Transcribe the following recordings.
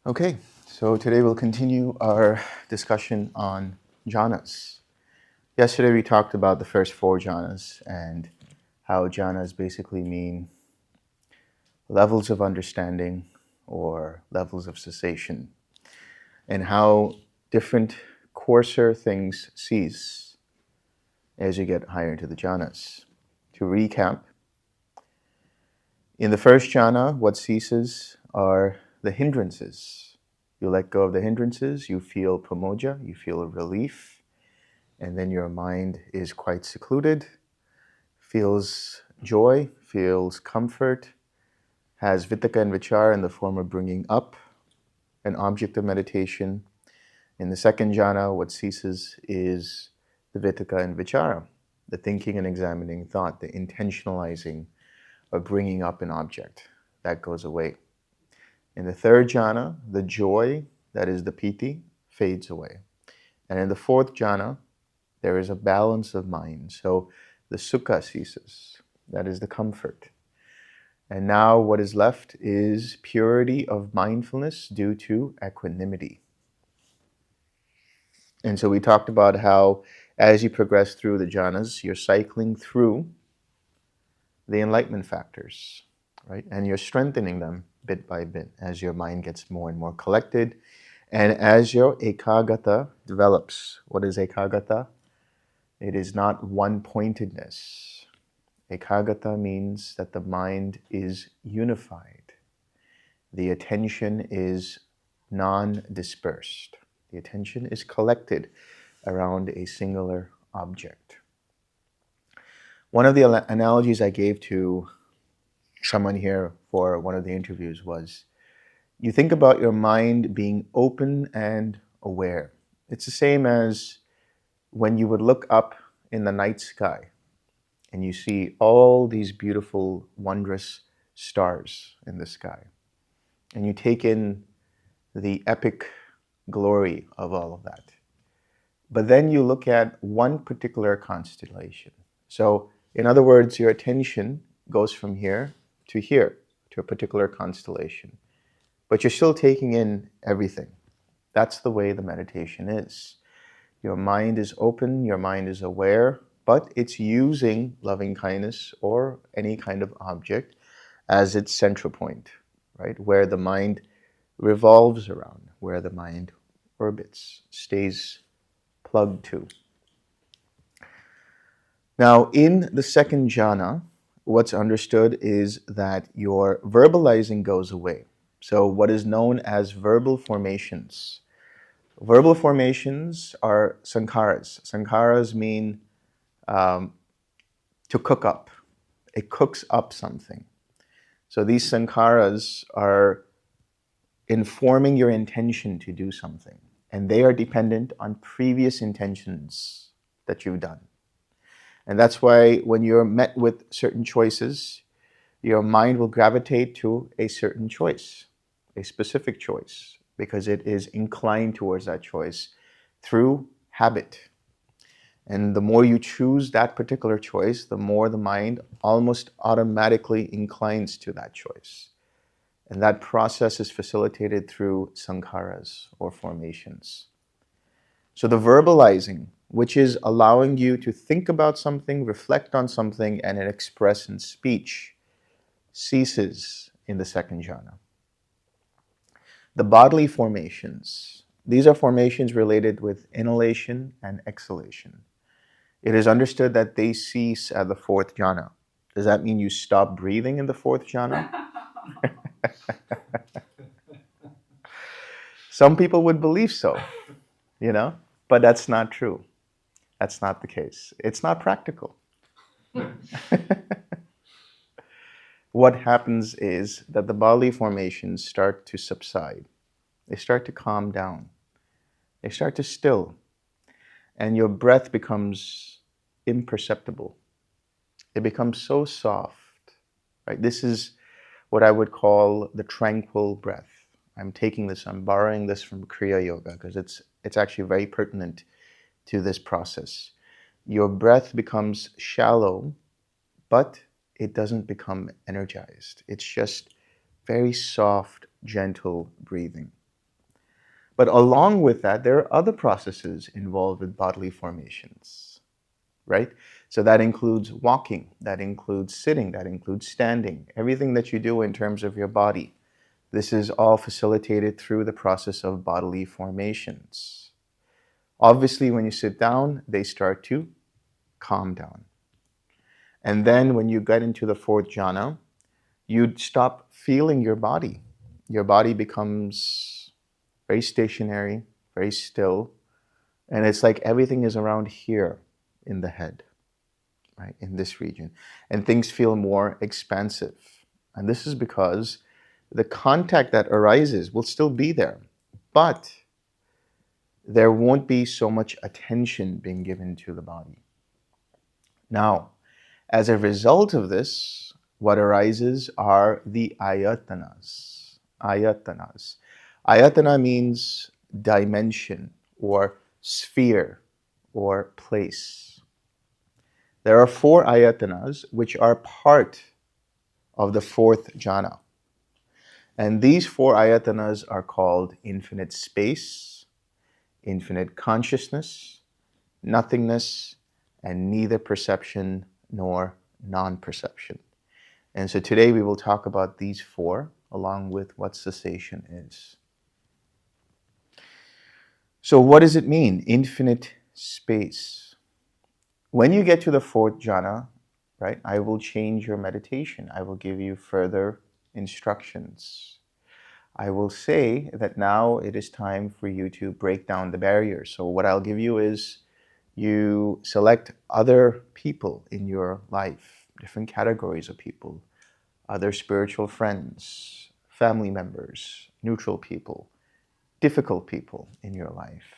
Okay, so today we'll continue our discussion on jhanas. Yesterday we talked about the first four jhanas and how jhanas basically mean levels of understanding or levels of cessation, and how different coarser things cease as you get higher into the jhanas. To recap, in the first jhana, what ceases are the hindrances. You let go of the hindrances, you feel pamoja, you feel relief, and then your mind is quite secluded, feels joy, feels comfort, has vitakka and vichara in the form of bringing up an object of meditation. In the second jhana, what ceases is the vitakka and vichara, the thinking and examining thought, the intentionalizing of bringing up an object. That goes away. In the third jhana, the joy, that is the piti, fades away. And in the fourth jhana, there is a balance of mind. So the sukha ceases, that is the comfort. And now what is left is purity of mindfulness due to equanimity. And so we talked about how as you progress through the jhanas, you're cycling through the enlightenment factors, right? And you're strengthening them bit by bit as your mind gets more and more collected. And as your ekagata develops. What is ekagata? It is not one-pointedness. Ekagata means that the mind is unified. The attention is non-dispersed. The attention is collected around a singular object. One of the analogies I gave to someone here for one of the interviews was, you think about your mind being open and aware. It's the same as when you would look up in the night sky and you see all these beautiful, wondrous stars in the sky. And you take in the epic glory of all of that. But then you look at one particular constellation. So, in other words, your attention goes from here to a particular constellation. But you're still taking in everything. That's the way the meditation is. Your mind is open, your mind is aware, but it's using loving kindness or any kind of object as its central point, right? Where the mind revolves around, where the mind orbits, stays plugged to. Now, in the second jhana, what's understood is that your verbalizing goes away. So what is known as verbal formations. Verbal formations are sankharas. Sankharas mean to cook up. It cooks up something. So these sankharas are informing your intention to do something. And they are dependent on previous intentions that you've done. And that's why when you're met with certain choices, your mind will gravitate to a certain choice, a specific choice, because it is inclined towards that choice through habit. And the more you choose that particular choice, the more the mind almost automatically inclines to that choice. And that process is facilitated through sankharas or formations. So the verbalizing, which is allowing you to think about something, reflect on something, and express in speech, ceases in the second jhana. The bodily formations, these are formations related with inhalation and exhalation. It is understood that they cease at the fourth jhana. Does that mean you stop breathing in the fourth jhana? Some people would believe so, but that's not true. That's not the case. It's not practical. What happens is that the bodily formations start to subside. They start to calm down. They start to still. And your breath becomes imperceptible. It becomes so soft. Right? This is what I would call the tranquil breath. I'm borrowing this from Kriya Yoga because it's actually very pertinent to this process. Your breath becomes shallow, but it doesn't become energized. It's just very soft, gentle breathing. But along with that, there are other processes involved with bodily formations, right? So that includes walking, that includes sitting, that includes standing, everything that you do in terms of your body. This is all facilitated through the process of bodily formations. Obviously, when you sit down, they start to calm down. And then when you get into the fourth jhana, you stop feeling your body. Your body becomes very stationary, very still, and it's like everything is around here in the head, right, in this region. And things feel more expansive. And this is because the contact that arises will still be there, but there won't be so much attention being given to the body. Now, as a result of this, what arises are the ayatanas. Ayatanas. Ayatana means dimension or sphere or place. There are 4 ayatanas which are part of the 4th jhana. And these 4 ayatanas are called infinite space, infinite consciousness, nothingness, and neither perception nor non-perception. And so today we will talk about these 4 along with what cessation is. So what does it mean, infinite space? When you get to the 4th jhana, right, I will change your meditation. I will give you further instructions. I will say that now it is time for you to break down the barriers. So what I'll give you is you select other people in your life, different categories of people, other spiritual friends, family members, neutral people, difficult people in your life,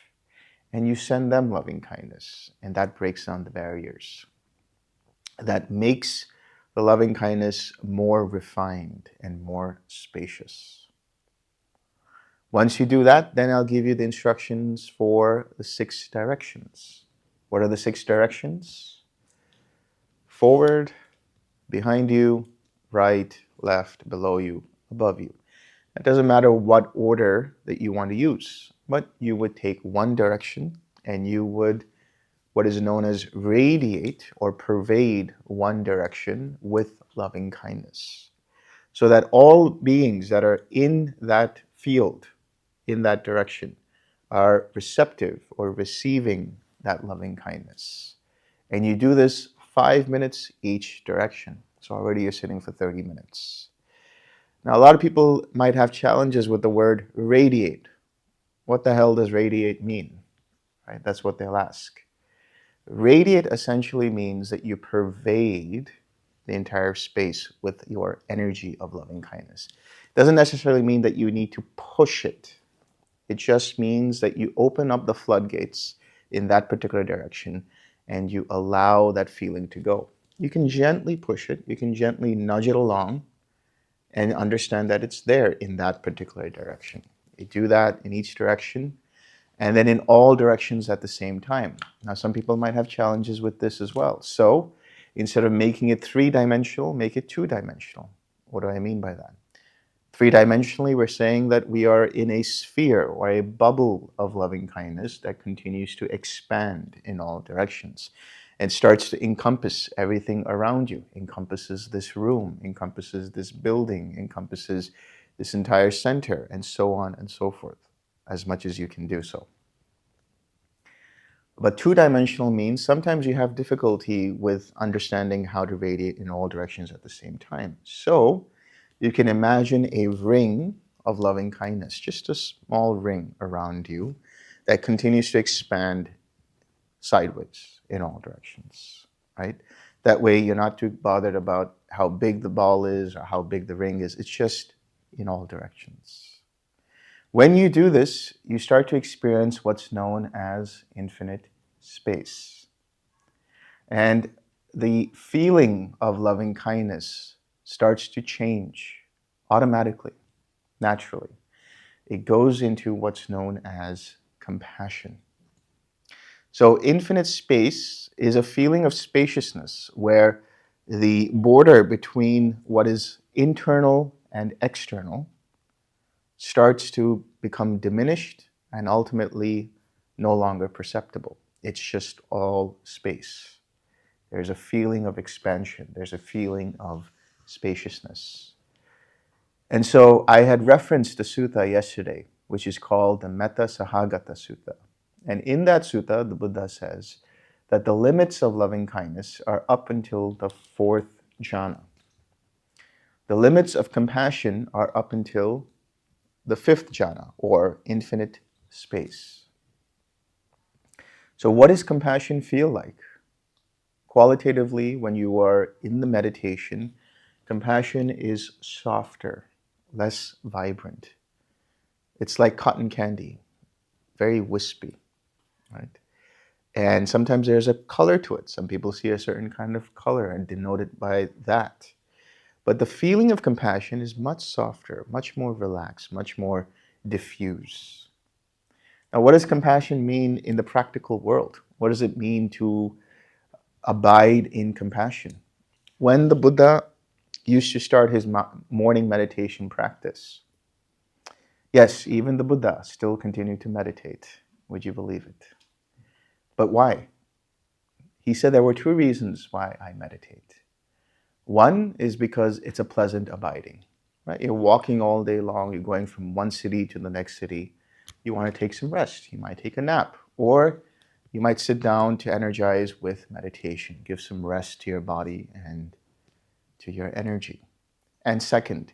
and you send them loving kindness, and that breaks down the barriers. That makes the loving kindness more refined and more spacious. Once you do that, then I'll give you the instructions for the 6 directions. What are the 6 directions? Forward, behind you, right, left, below you, above you. It doesn't matter what order that you want to use, but you would take one direction and you would, what is known as radiate or pervade one direction with loving kindness. So that all beings that are in that field, in that direction, are receptive or receiving that loving kindness. And you do this 5 minutes each direction. So already you're sitting for 30 minutes. Now, a lot of people might have challenges with the word radiate. What the hell does radiate mean? Right? That's what they'll ask. Radiate essentially means that you pervade the entire space with your energy of loving kindness. It doesn't necessarily mean that you need to push it. It just means that you open up the floodgates in that particular direction and you allow that feeling to go. You can gently push it, you can gently nudge it along and understand that it's there in that particular direction. You do that in each direction and then in all directions at the same time. Now, some people might have challenges with this as well. So instead of making it 3-dimensional, make it 2-dimensional. What do I mean by that? 3-dimensionally, we're saying that we are in a sphere or a bubble of loving kindness that continues to expand in all directions and starts to encompass everything around you, encompasses this room, encompasses this building, encompasses this entire center, and so on and so forth, as much as you can do so. But 2-dimensional means sometimes you have difficulty with understanding how to radiate in all directions at the same time. So you can imagine a ring of loving kindness, just a small ring around you that continues to expand sideways in all directions, right? That way you're not too bothered about how big the ball is or how big the ring is. It's just in all directions. When you do this, you start to experience what's known as infinite space. And the feeling of loving kindness starts to change automatically, naturally. It goes into what's known as compassion. So infinite space is a feeling of spaciousness where the border between what is internal and external starts to become diminished and ultimately no longer perceptible. It's just all space. There's a feeling of expansion. There's a feeling of spaciousness. And so I had referenced the sutta yesterday, which is called the Metta Sahagata Sutta. And in that sutta, the Buddha says that the limits of loving kindness are up until the fourth jhana. The limits of compassion are up until the fifth jhana, or infinite space. So what does compassion feel like? Qualitatively, when you are in the meditation, compassion is softer, less vibrant. It's like cotton candy, very wispy, right? And sometimes there's a color to it. Some people see a certain kind of color and denote it by that. But the feeling of compassion is much softer, much more relaxed, much more diffuse. Now, what does compassion mean in the practical world? What does it mean to abide in compassion? When the Buddha used to start his morning meditation practice, yes, even the Buddha still continued to meditate. Would you believe it? But why? He said there were two reasons why I meditate. One is because it's a pleasant abiding. Right? You're walking all day long, you're going from one city to the next city. You want to take some rest. You might take a nap. Or you might sit down to energize with meditation, give some rest to your body and to your energy. And second,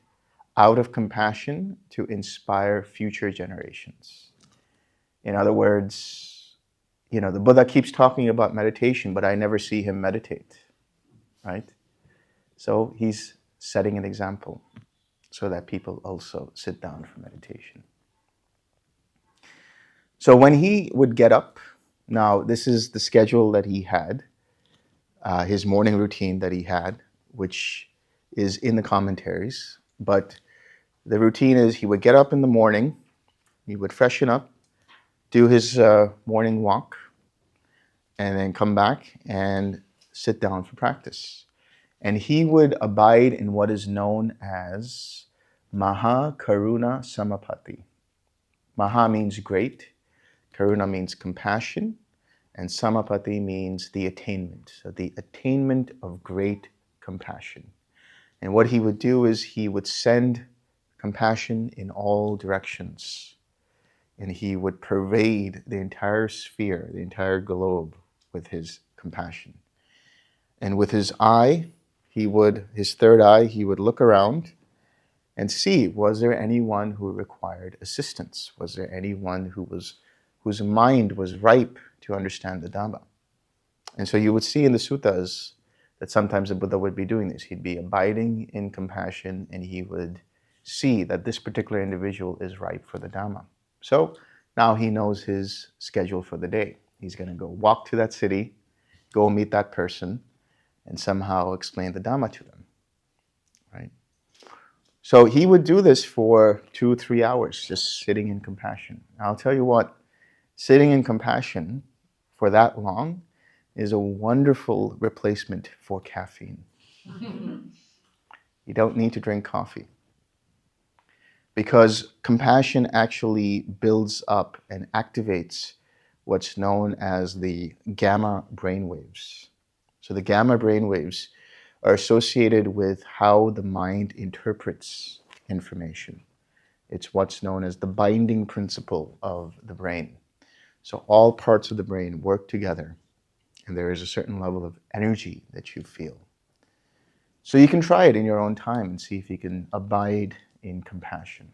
out of compassion to inspire future generations. In other words, the Buddha keeps talking about meditation, but I never see him meditate, right? So he's setting an example so that people also sit down for meditation. So when he would get up, now this is the schedule that he had, his morning routine that he had, which is in the commentaries. But the routine is he would get up in the morning, he would freshen up, do his morning walk, and then come back and sit down for practice. And he would abide in what is known as Maha Karuna Samapatti. Maha means great, Karuna means compassion, and Samapatti means the attainment. So the attainment of great compassion. And what he would do is he would send compassion in all directions. And he would pervade the entire sphere, the entire globe with his compassion. And with his eye, his third eye, he would look around and see, was there anyone who required assistance? Was there anyone whose mind was ripe to understand the Dhamma? And so you would see in the suttas that sometimes the Buddha would be doing this. He'd be abiding in compassion and he would see that this particular individual is ripe for the Dhamma. So now he knows his schedule for the day. He's going to go walk to that city, go meet that person, and somehow explain the Dhamma to them, right? So he would do this for 2-3 hours, just sitting in compassion. I'll tell you what, sitting in compassion for that long is a wonderful replacement for caffeine. You don't need to drink coffee. Because compassion actually builds up and activates what's known as the gamma brainwaves. So the gamma brainwaves are associated with how the mind interprets information. It's what's known as the binding principle of the brain. So all parts of the brain work together, and there is a certain level of energy that you feel. So you can try it in your own time and see if you can abide in compassion.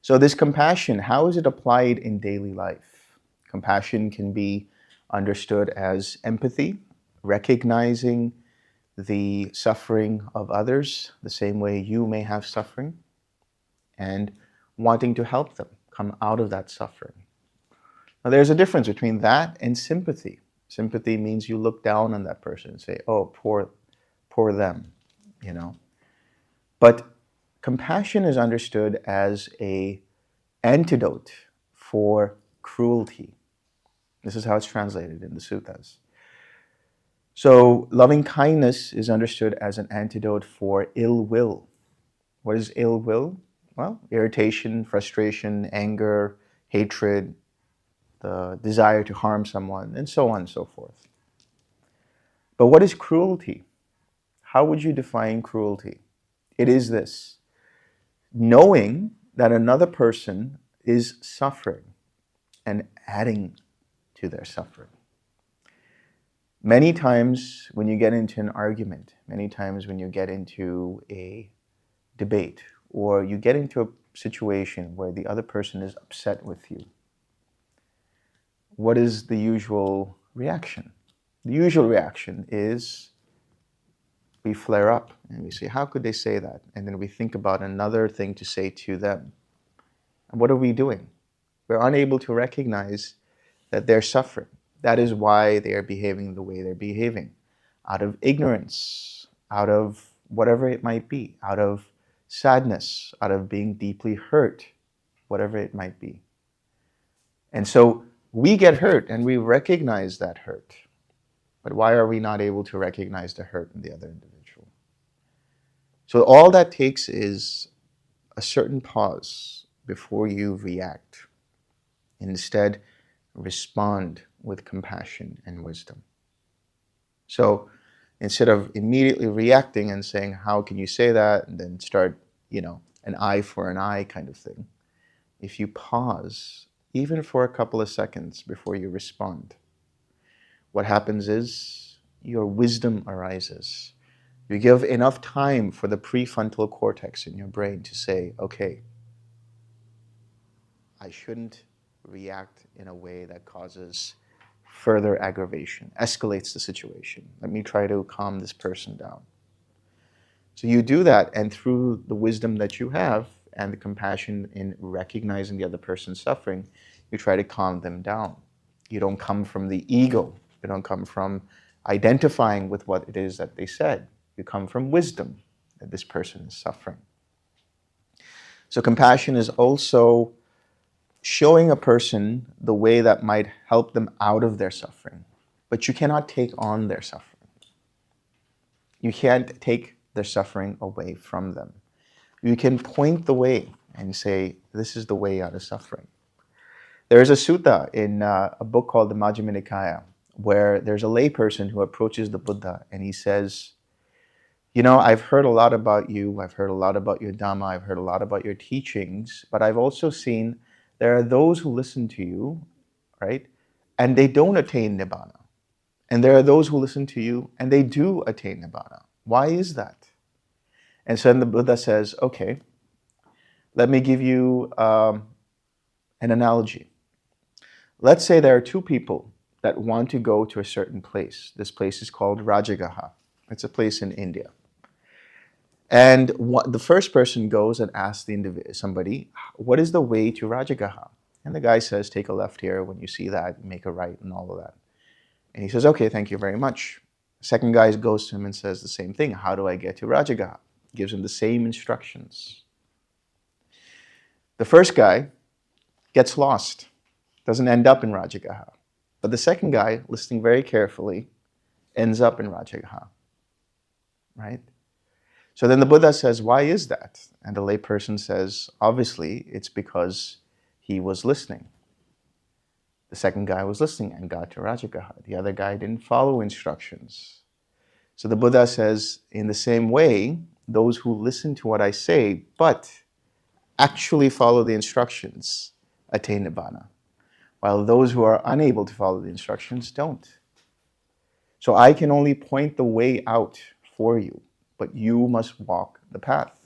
So this compassion, how is it applied in daily life? Compassion can be understood as empathy, recognizing the suffering of others the same way you may have suffering, and wanting to help them come out of that suffering. Now there's a difference between that and sympathy. Sympathy means you look down on that person and say, oh, poor them, But compassion is understood as an antidote for cruelty. This is how it's translated in the suttas. So loving kindness is understood as an antidote for ill will. What is ill will? Well, irritation, frustration, anger, hatred, the desire to harm someone, and so on and so forth. But what is cruelty? How would you define cruelty? It is this: knowing that another person is suffering and adding to their suffering. Many times when you get into an argument, many times when you get into a debate, or you get into a situation where the other person is upset with you, what is the usual reaction? The usual reaction is we flare up and we say, how could they say that? And then we think about another thing to say to them. And what are we doing? We're unable to recognize that they're suffering. That is why they are behaving the way they're behaving. Out of ignorance, out of whatever it might be, out of sadness, out of being deeply hurt, whatever it might be. And so we get hurt and we recognize that hurt. But why are we not able to recognize the hurt in the other individual? So all that takes is a certain pause before you react. Instead, respond with compassion and wisdom. So instead of immediately reacting and saying, how can you say that? And then start, an eye for an eye kind of thing. If you pause, even for a couple of seconds before you respond, what happens is your wisdom arises. You give enough time for the prefrontal cortex in your brain to say, okay, I shouldn't react in a way that causes further aggravation, escalates the situation. Let me try to calm this person down. So you do that, and through the wisdom that you have and the compassion in recognizing the other person's suffering, you try to calm them down. You don't come from the ego. You don't come from identifying with what it is that they said. You come from wisdom that this person is suffering. So compassion is also showing a person the way that might help them out of their suffering. But you cannot take on their suffering. You can't take their suffering away from them. You can point the way and say, this is the way out of suffering. There is a sutta in a book called the Majjhima Nikaya, where there's a layperson who approaches the Buddha and he says, I've heard a lot about you, I've heard a lot about your Dhamma, I've heard a lot about your teachings, but I've also seen there are those who listen to you, right, and they don't attain Nibbana. And there are those who listen to you and they do attain Nibbana. Why is that? And so then the Buddha says, okay, let me give you an analogy. Let's say there are two people that want to go to a certain place. This place is called Rajagaha. It's a place in India. And the first person goes and asks somebody, what is the way to Rajagaha? And the guy says, take a left here. When you see that, make a right and all of that. And he says, okay, thank you very much. Second guy goes to him and says the same thing. How do I get to Rajagaha? Gives him the same instructions. The first guy gets lost, doesn't end up in Rajagaha. But the second guy, listening very carefully, ends up in Rajagaha, right? So then the Buddha says, why is that? And the layperson says, obviously, it's because he was listening. The second guy was listening and got to Rajagaha. The other guy didn't follow instructions. So the Buddha says, in the same way, those who listen to what I say, but actually follow the instructions, attain Nibbana, while those who are unable to follow the instructions don't. So I can only point the way out for you, but you must walk the path.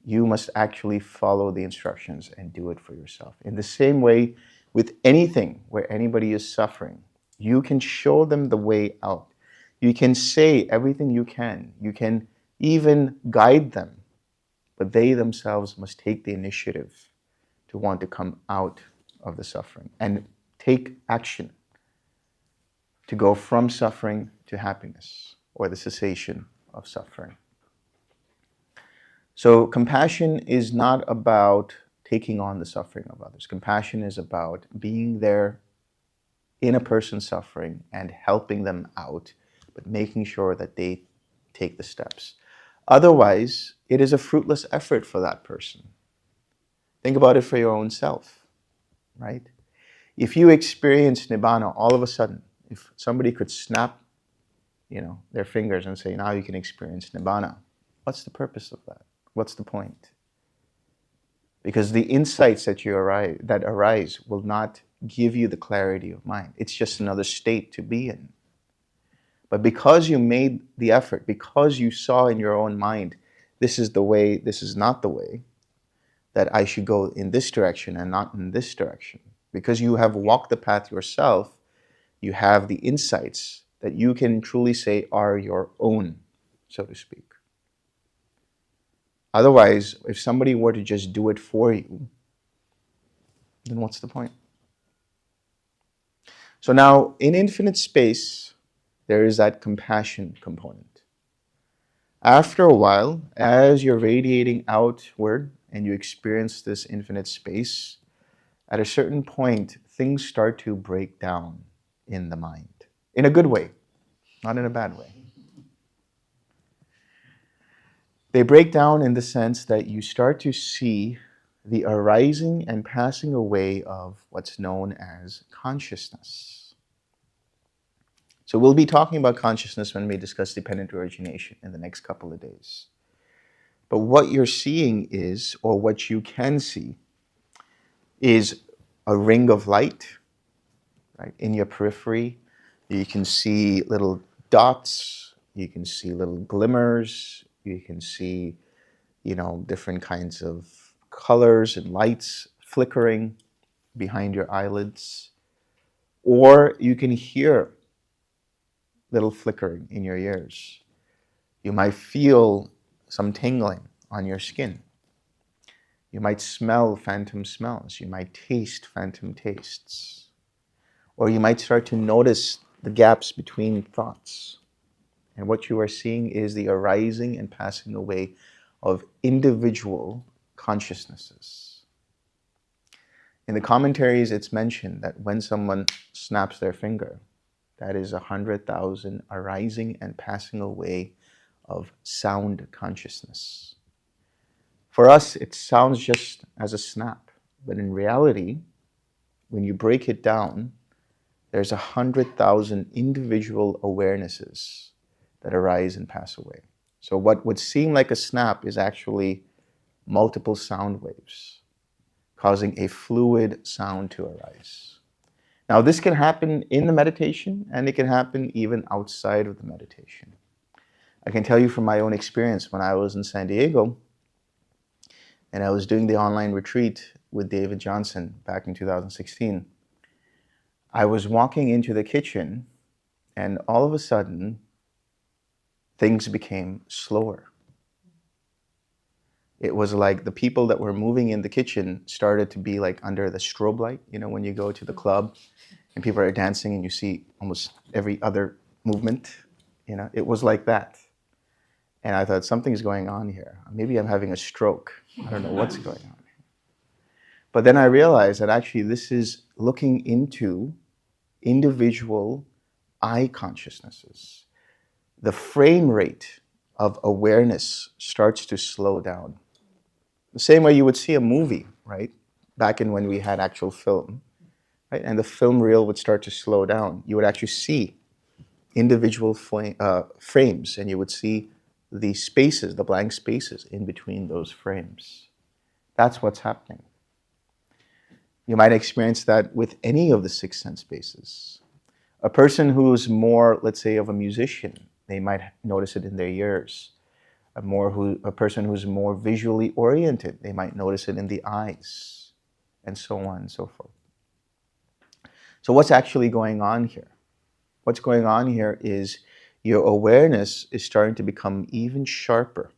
You must actually follow the instructions and do it for yourself. In the same way, with anything where anybody is suffering, you can show them the way out. You can say everything you can. You can even guide them, but they themselves must take the initiative to want to come out of the suffering and take action to go from suffering to happiness or the cessation of suffering. So compassion is not about taking on the suffering of others. Compassion is about being there in a person's suffering and helping them out, but making sure that they take the steps. Otherwise, it is a fruitless effort for that person. Think about it for your own self, right? If you experience Nibbana all of a sudden, if somebody could snap, their fingers and say, now you can experience Nibbana, what's the purpose of that? What's the point? Because the insights that arise will not give you the clarity of mind. It's just another state to be in. But because you made the effort, because you saw in your own mind, this is the way, this is not the way, that I should go in this direction and not in this direction. Because you have walked the path yourself, you have the insights that you can truly say are your own, so to speak. Otherwise, if somebody were to just do it for you, then what's the point? So now, in infinite space, there is that compassion component. After a while, as you're radiating outward and you experience this infinite space, at a certain point, things start to break down in the mind. In a good way, not in a bad way. They break down in the sense that you start to see the arising and passing away of what's known as consciousness. So we'll be talking about consciousness when we discuss dependent origination in the next couple of days. But what you're seeing is, or what you can see, is a ring of light, right? In your periphery, you can see little dots, you can see little glimmers, you can see, different kinds of colors and lights flickering behind your eyelids. Or you can hear little flickering in your ears. You might feel some tingling on your skin. You might smell phantom smells. You might taste phantom tastes. Or you might start to notice the gaps between thoughts. And what you are seeing is the arising and passing away of individual consciousnesses. In the commentaries, it's mentioned that when someone snaps their finger, that is 100,000 arising and passing away of sound consciousness. For us, it sounds just as a snap, but in reality, when you break it down, there's 100,000 individual awarenesses that arise and pass away. So what would seem like a snap is actually multiple sound waves, causing a fluid sound to arise. Now, this can happen in the meditation, and it can happen even outside of the meditation. I can tell you from my own experience, when I was in San Diego, and I was doing the online retreat with David Johnson back in 2016, I was walking into the kitchen, and all of a sudden, things became slower. It was like the people that were moving in the kitchen started to be like under the strobe light, when you go to the club and people are dancing and you see almost every other movement, it was like that. And I thought, something's going on here. Maybe I'm having a stroke. I don't know what's going on. But then I realized that actually this is looking into individual eye consciousnesses. The frame rate of awareness starts to slow down. The same way you would see a movie, right? Back in when we had actual film, right? And the film reel would start to slow down. You would actually see individual frames, and you would see the spaces, the blank spaces in between those frames. That's what's happening. You might experience that with any of the six sense spaces. A person who's more, let's say, of a musician, they might notice it in their ears. A person who's more visually oriented, they might notice it in the eyes, and so on and so forth. So what's actually going on here? What's going on here is your awareness is starting to become even sharper.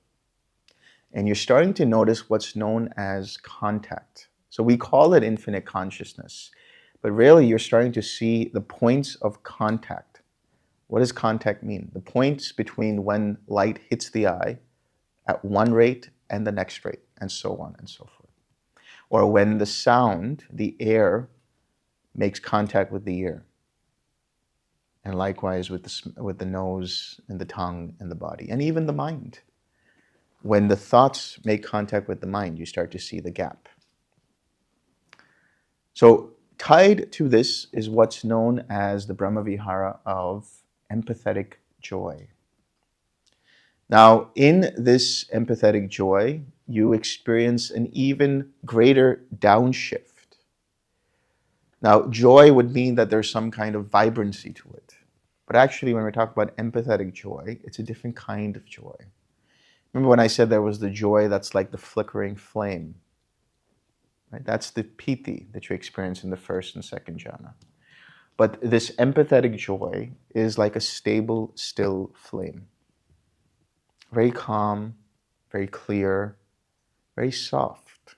And you're starting to notice what's known as contact. So we call it infinite consciousness, but really you're starting to see the points of contact. What does contact mean? The points between when light hits the eye at one rate and the next rate, and so on and so forth. Or when the sound, the air, makes contact with the ear. And likewise with the nose and the tongue and the body, and even the mind. When the thoughts make contact with the mind, you start to see the gap. So tied to this is what's known as the Brahmavihara of empathetic joy. Now, in this empathetic joy, you experience an even greater downshift. Now, joy would mean that there's some kind of vibrancy to it. But actually, when we talk about empathetic joy, it's a different kind of joy. Remember when I said there was the joy that's like the flickering flame? Right? That's the piti that you experience in the first and second jhana. But this empathetic joy is like a stable, still flame. Very calm, very clear, very soft.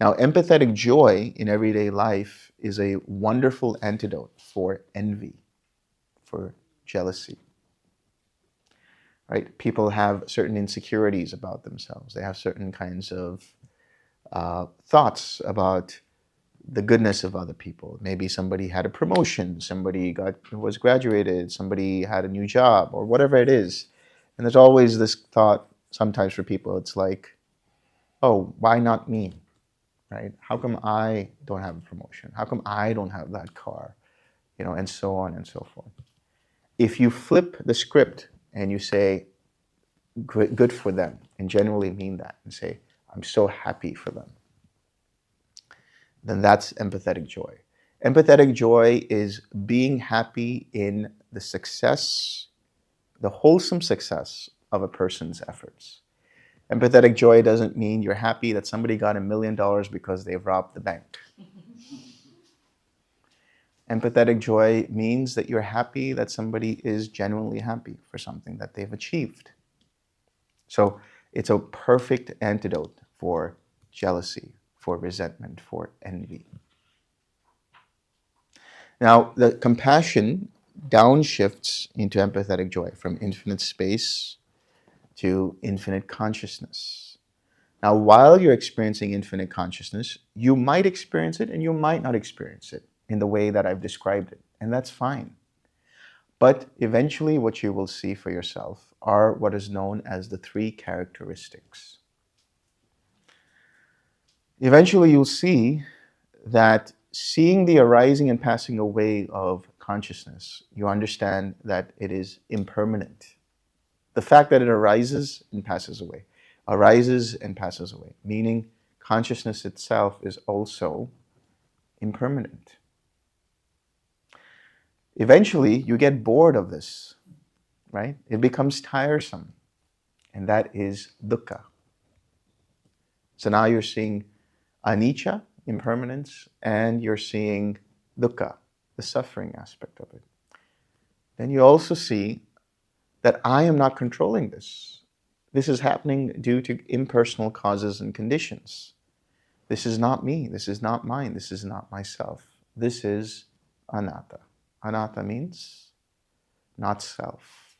Now, empathetic joy in everyday life is a wonderful antidote for envy, for jealousy. Right? People have certain insecurities about themselves. They have certain kinds of thoughts about the goodness of other people. Maybe somebody had a promotion, somebody was graduated, somebody had a new job, or whatever it is. And there's always this thought, sometimes for people, it's like, oh, why not me? Right? How come I don't have a promotion? How come I don't have that car? And so on and so forth. If you flip the script and you say, good for them, and generally mean that, and say, I'm so happy for them, then that's empathetic joy. Empathetic joy is being happy in the success, the wholesome success of a person's efforts. Empathetic joy doesn't mean you're happy that somebody got $1 million because they've robbed the bank. Empathetic joy means that you're happy that somebody is genuinely happy for something that they've achieved. So it's a perfect antidote for jealousy, for resentment, for envy. Now, the compassion downshifts into empathetic joy from infinite space to infinite consciousness. Now, while you're experiencing infinite consciousness, you might experience it and you might not experience it in the way that I've described it, and that's fine. But eventually what you will see for yourself are what is known as the 3 characteristics. Eventually you'll see that seeing the arising and passing away of consciousness, you understand that it is impermanent. The fact that it arises and passes away, meaning consciousness itself is also impermanent. Eventually, you get bored of this, right? It becomes tiresome, and that is dukkha. So now you're seeing anicca, impermanence, and you're seeing dukkha, the suffering aspect of it. Then you also see that I am not controlling this. This is happening due to impersonal causes and conditions. This is not me. This is not mine. This is not myself. This is anatta. Anatta means not self.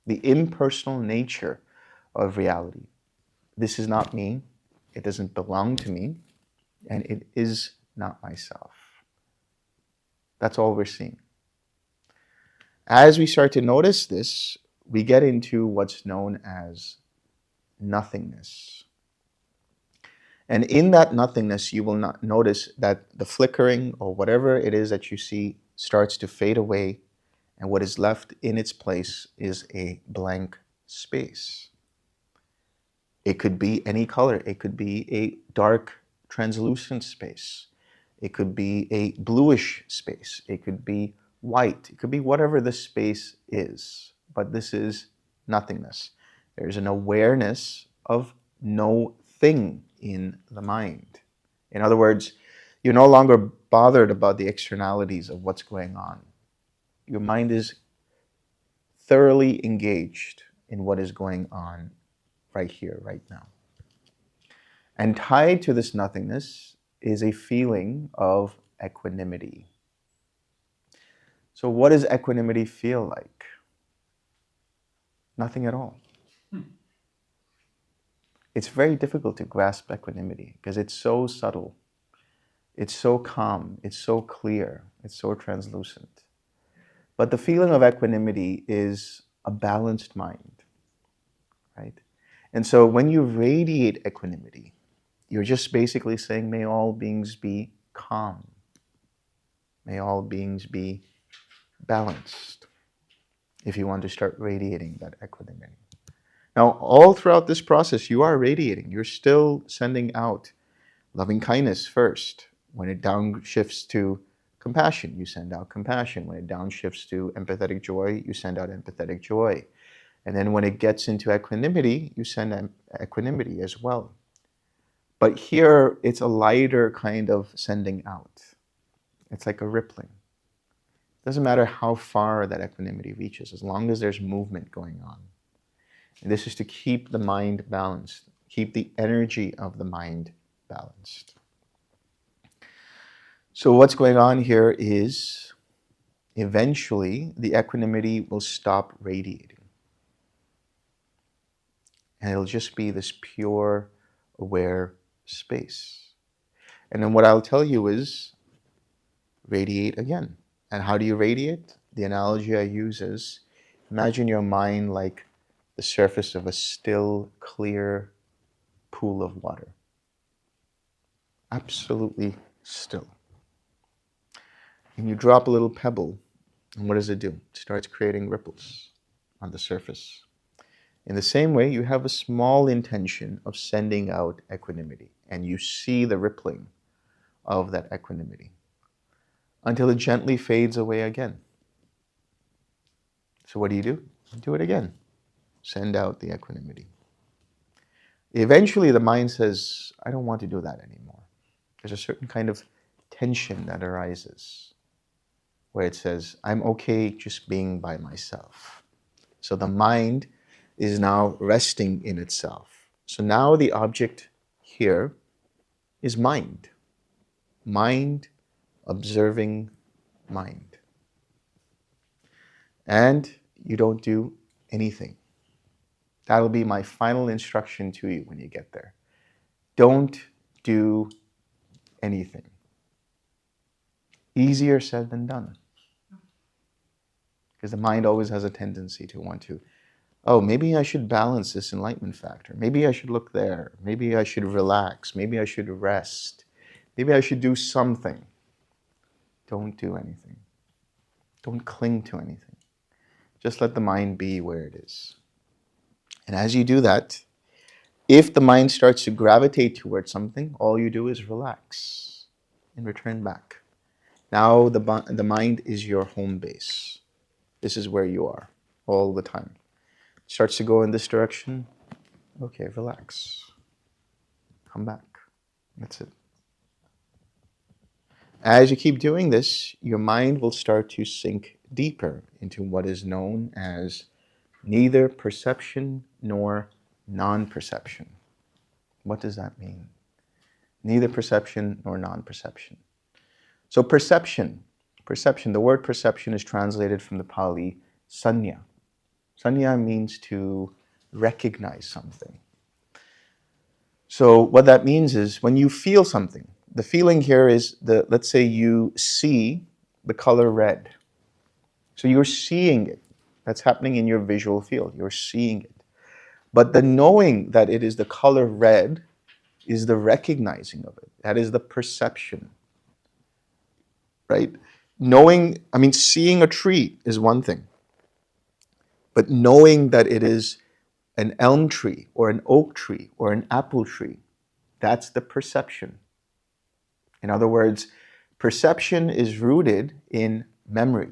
The impersonal nature of reality. This is not me. It doesn't belong to me. And it is not myself. That's all we're seeing. As we start to notice this, we get into what's known as nothingness. And in that nothingness, you will not notice that the flickering or whatever it is that you see starts to fade away, and what is left in its place is a blank space. It could be any color. It could be a dark, translucent space. It could be a bluish space. It could be white. It could be whatever the space is. But this is nothingness. There's an awareness of no thing in the mind. In other words, you're no longer bothered about the externalities of what's going on. Your mind is thoroughly engaged in what is going on right here, right now. And tied to this nothingness is a feeling of equanimity. So what does equanimity feel like? Nothing at all. It's very difficult to grasp equanimity because it's so subtle. It's so calm. It's so clear. It's so translucent. But the feeling of equanimity is a balanced mind, right? And so when you radiate equanimity, you're just basically saying, may all beings be calm. May all beings be balanced if you want to start radiating that equanimity. Now, all throughout this process, you are radiating. You're still sending out loving kindness first. When it downshifts to compassion, you send out compassion. When it downshifts to empathetic joy, you send out empathetic joy. And then when it gets into equanimity, you send equanimity as well. But here, it's a lighter kind of sending out. It's like a rippling. It doesn't matter how far that equanimity reaches, as long as there's movement going on. And this is to keep the mind balanced, keep the energy of the mind balanced. So what's going on here is, eventually, the equanimity will stop radiating. And it'll just be this pure, aware space. And then what I'll tell you is, radiate again. And how do you radiate? The analogy I use is, imagine your mind like the surface of a still, clear pool of water. Absolutely still. And you drop a little pebble, and what does it do? It starts creating ripples on the surface. In the same way, you have a small intention of sending out equanimity, and you see the rippling of that equanimity until it gently fades away again. So what do? You do it again. Send out the equanimity. Eventually, the mind says, I don't want to do that anymore. There's a certain kind of tension that arises where it says, I'm okay just being by myself. So the mind is now resting in itself. So now the object here is mind. Mind observing mind. And you don't do anything. That'll be my final instruction to you when you get there. Don't do anything. Easier said than done. Because the mind always has a tendency to want to, oh, maybe I should balance this enlightenment factor. Maybe I should look there. Maybe I should relax. Maybe I should rest. Maybe I should do something. Don't do anything. Don't cling to anything. Just let the mind be where it is. And as you do that, if the mind starts to gravitate towards something, all you do is relax and return back. Now the mind is your home base. This is where you are all the time. It starts to go in this direction. Okay, relax. Come back. That's it. As you keep doing this, your mind will start to sink deeper into what is known as neither perception nor non-perception. What does that mean? Neither perception nor non-perception. So perception, the word perception is translated from the Pali sanya. Sanya means to recognize something. So what that means is when you feel something, the feeling here is, let's say you see the color red. So you're seeing it. That's happening in your visual field. You're seeing it. But the knowing that it is the color red is the recognizing of it. That is the perception. Right? Seeing a tree is one thing. But knowing that it is an elm tree or an oak tree or an apple tree, that's the perception. In other words, perception is rooted in memory,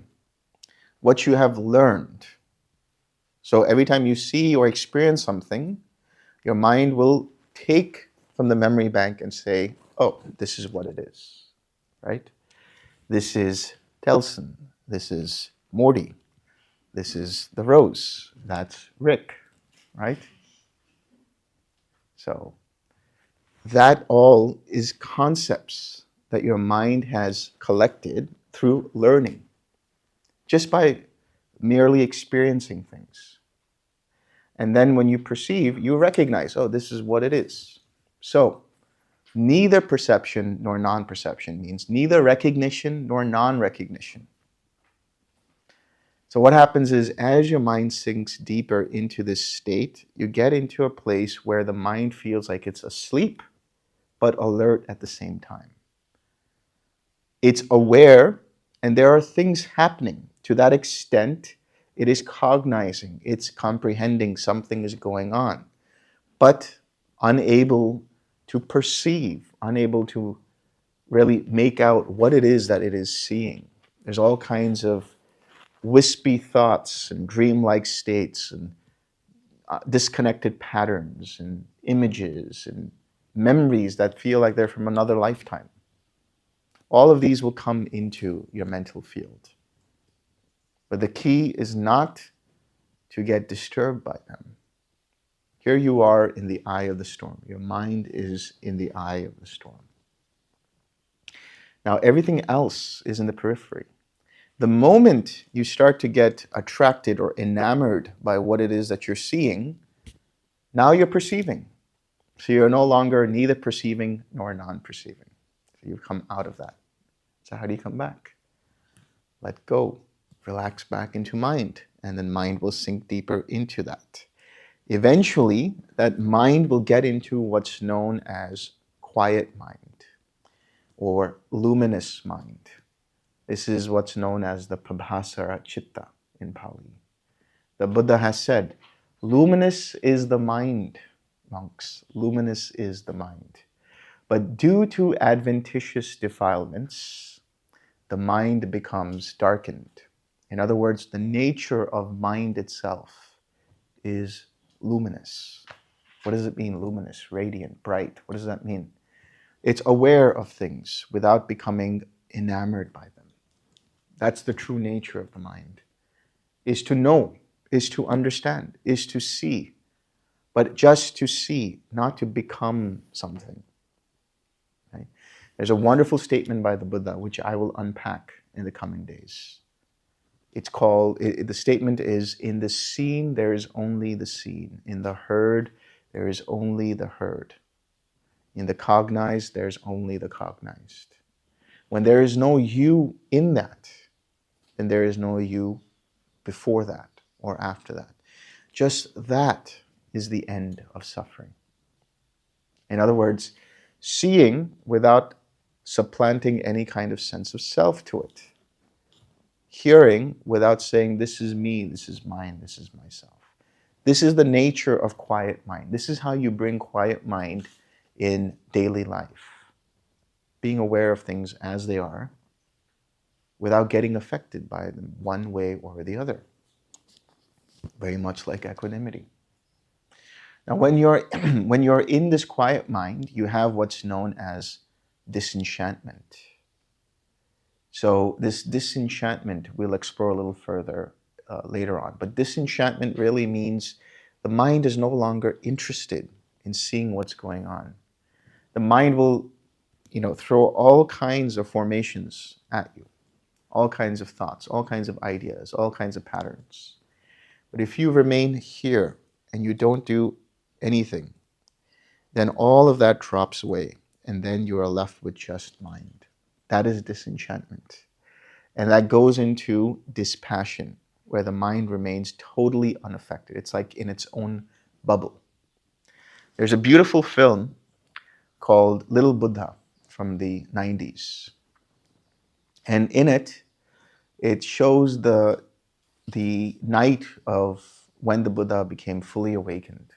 what you have learned. So every time you see or experience something, your mind will take from the memory bank and say, oh, this is what it is, right? This is Delson. This is Morty. This is the rose. That's Rick, right? So that all is concepts that your mind has collected through learning, just by merely experiencing things. And then when you perceive, you recognize, oh, this is what it is. So neither perception nor non-perception means neither recognition nor non-recognition. So what happens is, as your mind sinks deeper into this state, you get into a place where the mind feels like it's asleep, but alert at the same time. It's aware, and there are things happening. To that extent, it is cognizing, it's comprehending something is going on, but unable to perceive, unable to really make out what it is that it is seeing. There's all kinds of wispy thoughts and dreamlike states and disconnected patterns and images and memories that feel like they're from another lifetime. All of these will come into your mental field. But the key is not to get disturbed by them. Here you are in the eye of the storm. Your mind is in the eye of the storm. Now, everything else is in the periphery. The moment you start to get attracted or enamored by what it is that you're seeing, now you're perceiving. So you're no longer neither perceiving nor non-perceiving. So you've come out of that. So how do you come back? Let go. Relax back into mind. And then mind will sink deeper into that. Eventually, that mind will get into what's known as quiet mind or luminous mind. This is what's known as the prabhasara chitta in Pali. The Buddha has said, luminous is the mind, monks. Luminous is the mind. But due to adventitious defilements, the mind becomes darkened. In other words, the nature of mind itself is luminous. What does it mean, luminous, radiant, bright? What does that mean? It's aware of things without becoming enamored by them. That's the true nature of the mind, is to know, is to understand, is to see, but just to see, not to become something. Right? There's a wonderful statement by the Buddha, which I will unpack in the coming days. It's called, the statement is, in the seen, there is only the seen. In the heard, there is only the heard. In the cognized, there's only the cognized. When there is no you in that, then there is no you before that or after that. Just that is the end of suffering. In other words, seeing without supplanting any kind of sense of self to it. Hearing without saying, this is me, this is mine, this is myself. This is the nature of quiet mind. This is how you bring quiet mind in daily life. Being aware of things as they are without getting affected by them one way or the other. Very much like equanimity. Now, when you're in this quiet mind, you have what's known as disenchantment. So this disenchantment we'll explore a little further later on. But disenchantment really means the mind is no longer interested in seeing what's going on. The mind will, throw all kinds of formations at you, all kinds of thoughts, all kinds of ideas, all kinds of patterns. But if you remain here and you don't do anything, then all of that drops away, and then you are left with just mind. That is disenchantment. And that goes into dispassion, where the mind remains totally unaffected. It's like in its own bubble. There's a beautiful film called Little Buddha from the 90s. And in it, it shows the night of when the Buddha became fully awakened.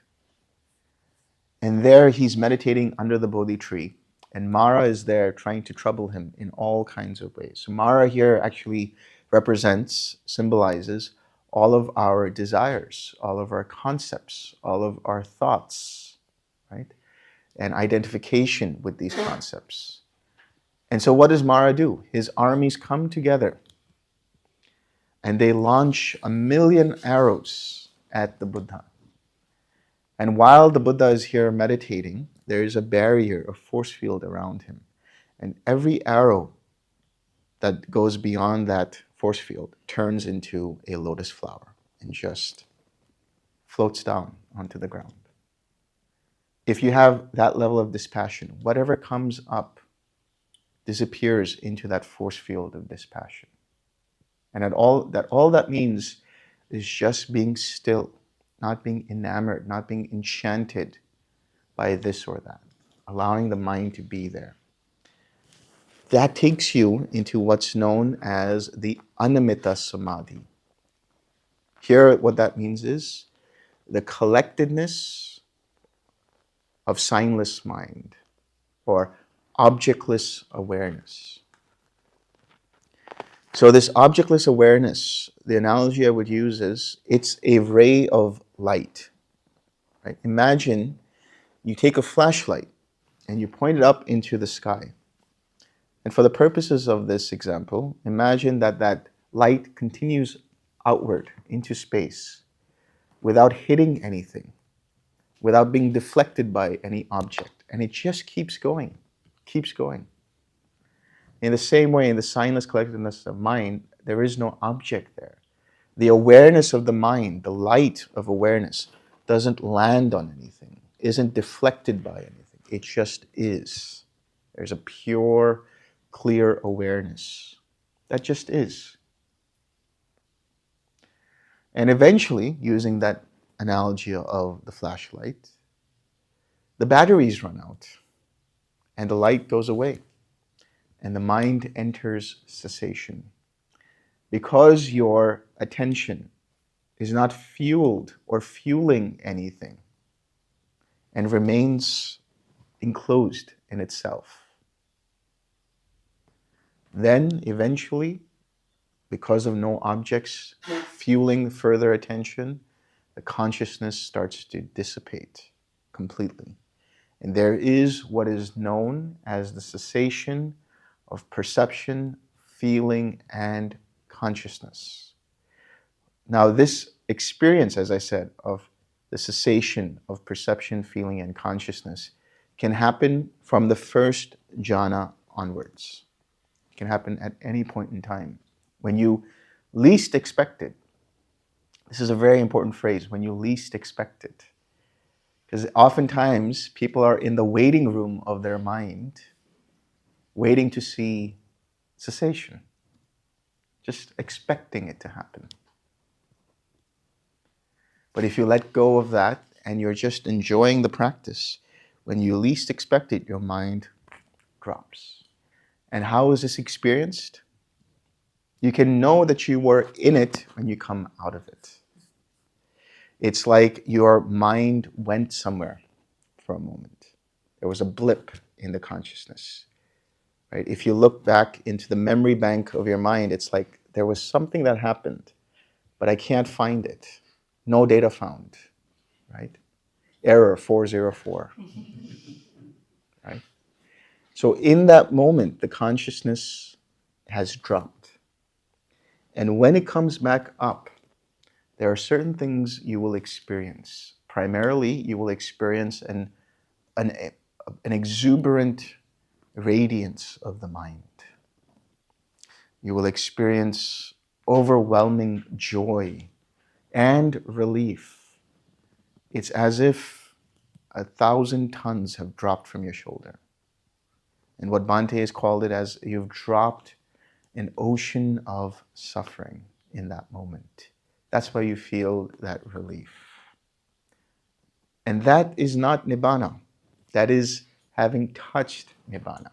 And there he's meditating under the Bodhi tree. And Mara is there trying to trouble him in all kinds of ways. So Mara here actually represents, symbolizes all of our desires, all of our concepts, all of our thoughts, right? And identification with these concepts. And so what does Mara do? His armies come together and they launch 1,000,000 arrows at the Buddha. And while the Buddha is here meditating, there is a barrier, a force field around him. And every arrow that goes beyond that force field turns into a lotus flower and just floats down onto the ground. If you have that level of dispassion, whatever comes up disappears into that force field of dispassion. And all that means is just being still, not being enamored, not being enchanted by this or that, allowing the mind to be there. That takes you into what's known as the anamitta samadhi. Here, what that means is the collectedness of signless mind, or objectless awareness. So this objectless awareness, the analogy I would use is, it's a ray of light. Right? Imagine you take a flashlight and you point it up into the sky. And for the purposes of this example, imagine that that light continues outward into space without hitting anything, without being deflected by any object. And it just keeps going, keeps going. In the same way, in the signless collectedness of mind, there is no object there. The awareness of the mind, the light of awareness, doesn't land on anything, isn't deflected by anything. It just is. There's a pure, clear awareness that just is. And eventually, using that analogy of the flashlight, the batteries run out and the light goes away and the mind enters cessation. Because your attention is not fueled or fueling anything and remains enclosed in itself, then eventually, because of no objects fueling further attention, the consciousness starts to dissipate completely. And there is what is known as the cessation of perception, feeling, and consciousness. Now, this experience, as I said, of the cessation of perception, feeling, and consciousness can happen from the first jhana onwards. It can happen at any point in time. When you least expect it. This is a very important phrase, when you least expect it. Because oftentimes, people are in the waiting room of their mind, waiting to see cessation, just expecting it to happen. But if you let go of that and you're just enjoying the practice, when you least expect it, your mind drops. And how is this experienced? You can know that you were in it when you come out of it. It's like your mind went somewhere for a moment. There was a blip in the consciousness. Right? If you look back into the memory bank of your mind, it's like there was something that happened, but I can't find it. No data found. Right? Error 404. Right? So in that moment, the consciousness has dropped. And when it comes back up, there are certain things you will experience. Primarily, you will experience an exuberant radiance of the mind. You will experience overwhelming joy and relief. It's as if 1,000 tons have dropped from your shoulder. And what Bonhays called it as, you've dropped an ocean of suffering in that moment. That's why you feel that relief. And that is not nibbana. That is having touched nibbana.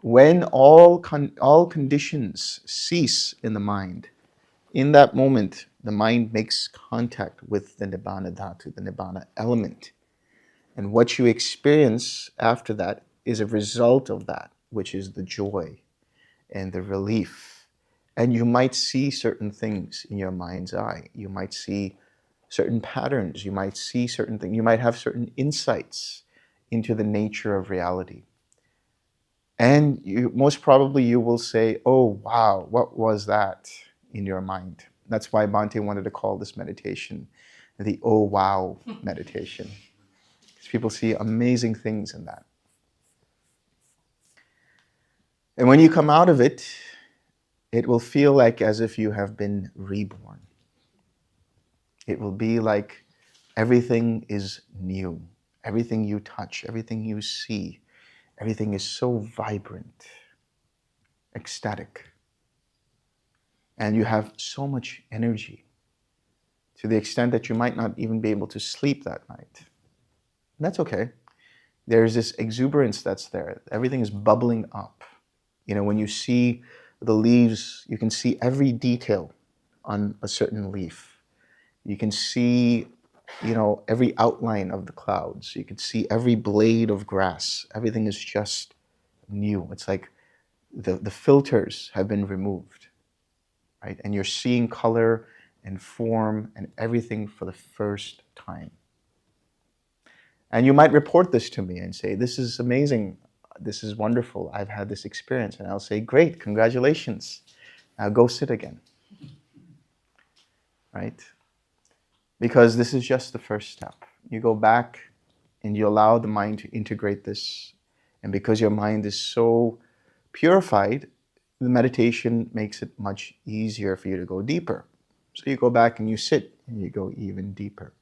When all conditions cease in the mind, in that moment, the mind makes contact with the nibbana dhatu, the nibbana element. And what you experience after that is a result of that, which is the joy and the relief. And you might see certain things in your mind's eye. You might see certain patterns. You might see certain things. You might have certain insights into the nature of reality. And most probably you will say, oh, wow, what was that in your mind? That's why Bhante wanted to call this meditation the oh, wow meditation. Because people see amazing things in that. And when you come out of it, it will feel like as if you have been reborn. It will be like everything is new. Everything you touch, everything you see, everything is so vibrant, ecstatic. And you have so much energy to the extent that you might not even be able to sleep that night. And that's okay. There's this exuberance that's there. Everything is bubbling up. When you see the leaves, you can see every detail on a certain leaf. You can see, every outline of the clouds. You can see every blade of grass. Everything is just new. It's like the filters have been removed, right? And you're seeing color and form and everything for the first time. And you might report this to me and say, this is amazing. This is wonderful. I've had this experience. And I'll say, great, congratulations. Now go sit again. Right? Because this is just the first step. You go back and you allow the mind to integrate this. And because your mind is so purified, the meditation makes it much easier for you to go deeper. So you go back and you sit and you go even deeper.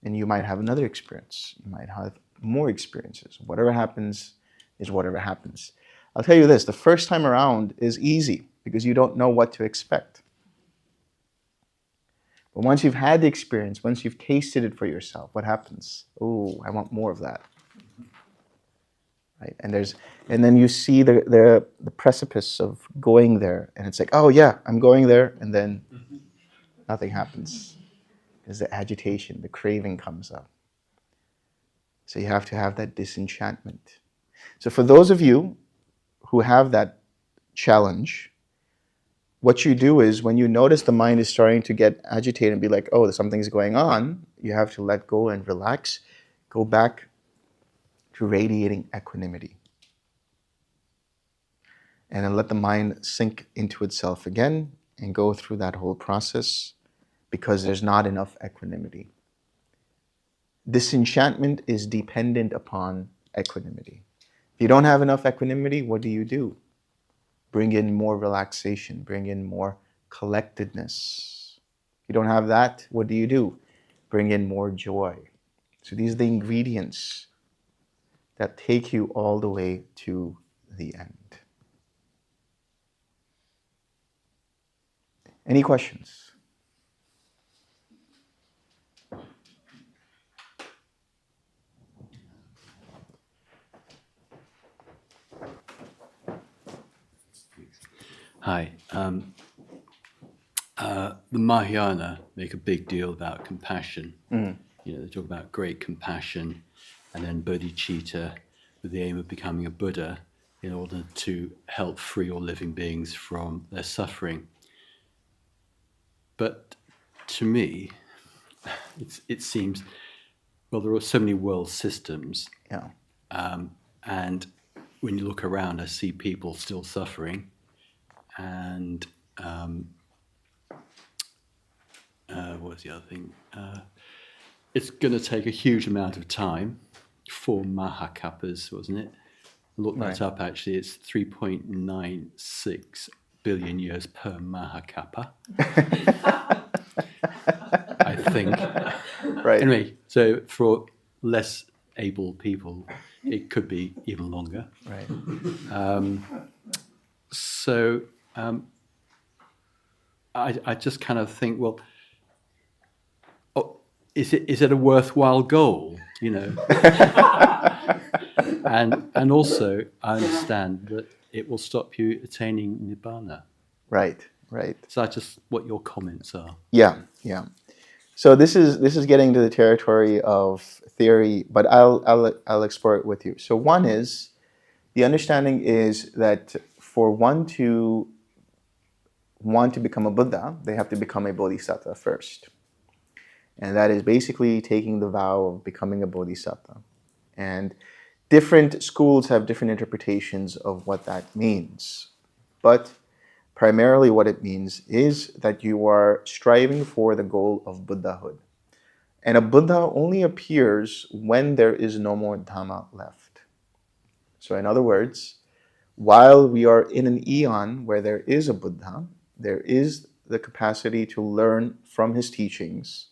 And you might have another experience. You might have more experiences. Whatever happens is whatever happens. I'll tell you this, the first time around is easy because you don't know what to expect. But once you've had the experience, once you've tasted it for yourself, what happens? Oh, I want more of that. Right? And then you see the precipice of going there, and it's like, oh yeah, I'm going there, and then nothing happens. Because the agitation, the craving comes up. So you have to have that disenchantment. So for those of you who have that challenge, what you do is when you notice the mind is starting to get agitated and be like, oh, something's going on, you have to let go and relax. Go back to radiating equanimity. And then let the mind sink into itself again and go through that whole process because there's not enough equanimity. Disenchantment is dependent upon equanimity. If you don't have enough equanimity, what do? Bring in more relaxation, bring in more collectedness. If you don't have that, what do? Bring in more joy. So these are the ingredients that take you all the way to the end. Any questions? Hi. The Mahayana make a big deal about compassion. They talk about great compassion and then bodhicitta with the aim of becoming a Buddha in order to help free all living beings from their suffering. But to me, it seems, well, there are so many world systems. Yeah. And when you look around, I see people still suffering. And what was the other thing? It's going to take a huge amount of time. 4 Mahakappas, wasn't it? Look that up, actually. It's 3.96 billion years per Mahakappa. I think. Right. Anyway, so for less able people, it could be even longer. Right. So I just kind of think, well, is it a worthwhile goal? And also I understand that it will stop you attaining nibbana. Right. So that's just what your comments are. Yeah. So this is getting to the territory of theory, but I'll explore it with you. So one is, the understanding is that for one to want to become a Buddha, they have to become a Bodhisattva first. And that is basically taking the vow of becoming a Bodhisattva. And different schools have different interpretations of what that means. But primarily what it means is that you are striving for the goal of Buddhahood. And a Buddha only appears when there is no more Dhamma left. So in other words, while we are in an eon where there is a Buddha, there is the capacity to learn from his teachings.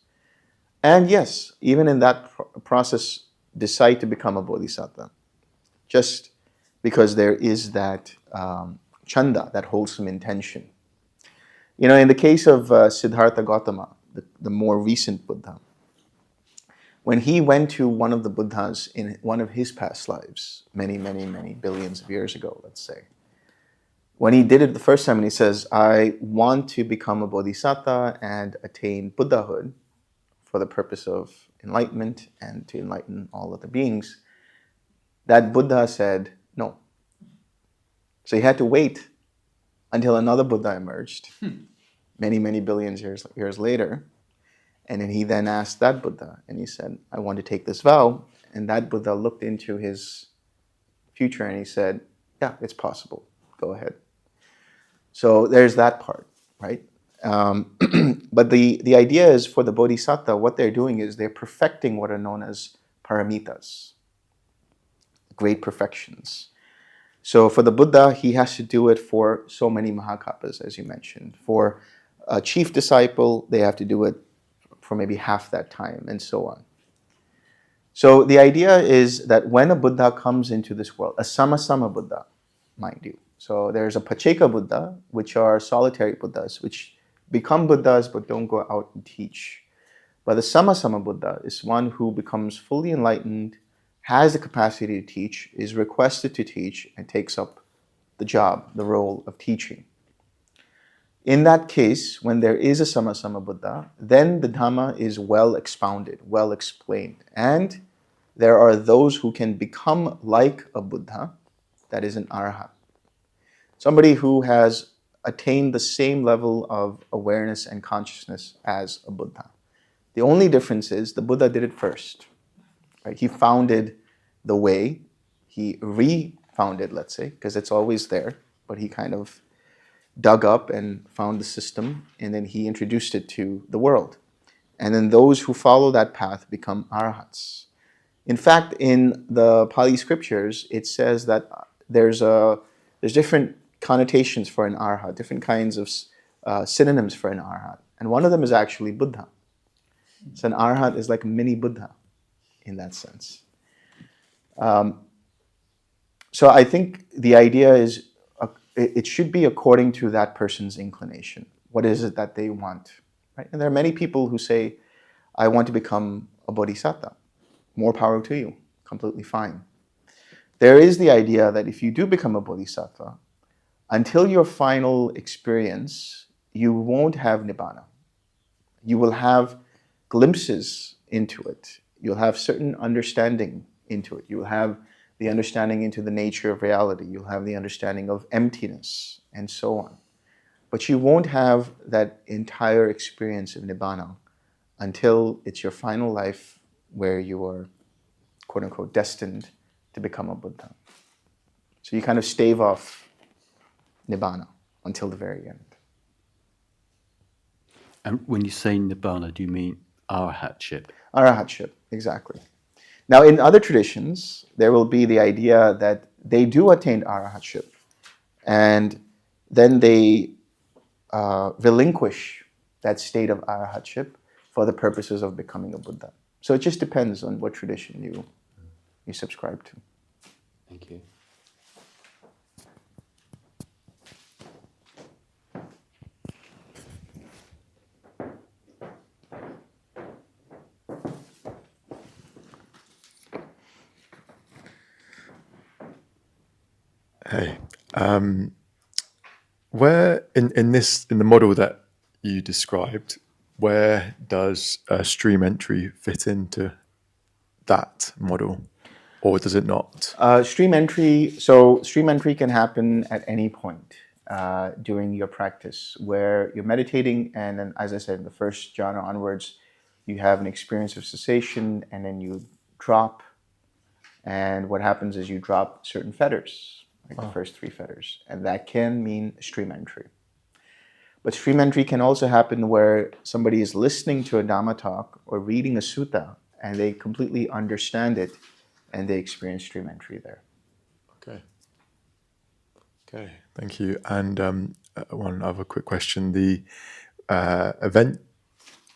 And yes, even in that process, decide to become a Bodhisattva. Just because there is that chanda, that wholesome intention. In the case of Siddhartha Gautama, the more recent Buddha, When he went to one of the Buddhas in one of his past lives, many, many, many billions of years ago, let's say, when he did it the first time and he says, I want to become a bodhisattva and attain Buddhahood for the purpose of enlightenment and to enlighten all other beings, that Buddha said no. So he had to wait until another Buddha emerged, many, many billions years later. And then he then asked that Buddha, and he said, I want to take this vow. And that Buddha looked into his future and he said, yeah, it's possible. Go ahead. So there's that part, right? But the idea is for the bodhisattva, what they're doing is they're perfecting what are known as paramitas, great perfections. So for the Buddha, he has to do it for so many mahakapas, as you mentioned. For a chief disciple, they have to do it for maybe half that time, and so on. So the idea is that when a Buddha comes into this world, a samasama Buddha, mind you. So there's a Pacceka Buddha, which are solitary Buddhas, which become Buddhas but don't go out and teach. But the samasama Buddha is one who becomes fully enlightened, has the capacity to teach, is requested to teach, and takes up the job, the role of teaching. In that case, when there is a samasama Buddha, then the Dhamma is well expounded, well explained. And there are those who can become like a Buddha, that is an Arhat. Somebody who has attained the same level of awareness and consciousness as a Buddha. The only difference is the Buddha did it first. Right? He founded the way. He refounded, let's say, because it's always there, but he kind of dug up and found the system, and then he introduced it to the world. And then those who follow that path become arhats. In fact, in the Pali scriptures, it says that there's different connotations for an arhat, different kinds of synonyms for an arhat. And one of them is actually Buddha. So an arhat is like a mini Buddha in that sense. So I think the idea is it should be according to that person's inclination. What is it that they want? Right? And there are many people who say, I want to become a bodhisattva. More power to you. Completely fine. There is the idea that if you do become a bodhisattva, until your final experience, you won't have nibbana. You will have glimpses into it. You'll have certain understanding into it. You'll have the understanding into the nature of reality. You'll have the understanding of emptiness and so on. But you won't have that entire experience of nibbana until it's your final life where you are, quote unquote, destined to become a Buddha. So you kind of stave off nibbana until the very end. And when you say nibbana, do you mean arahatship? Arahatship, exactly. Now, in other traditions, there will be the idea that they do attain arahatship, and then they relinquish that state of arahatship for the purposes of becoming a Buddha. So it just depends on what tradition you subscribe to. Thank you. Hey, where in the model that you described, where does stream entry fit into that model, or does it not? Stream entry can happen at any point during your practice, where you're meditating, and then, as I said, in the first jhana onwards, you have an experience of cessation, and then you drop, and what happens is you drop certain fetters, like the first 3 fetters, and that can mean stream entry. But stream entry can also happen where somebody is listening to a Dhamma talk or reading a sutta, and they completely understand it, and they experience stream entry there. Okay, thank you. And one other quick question: the event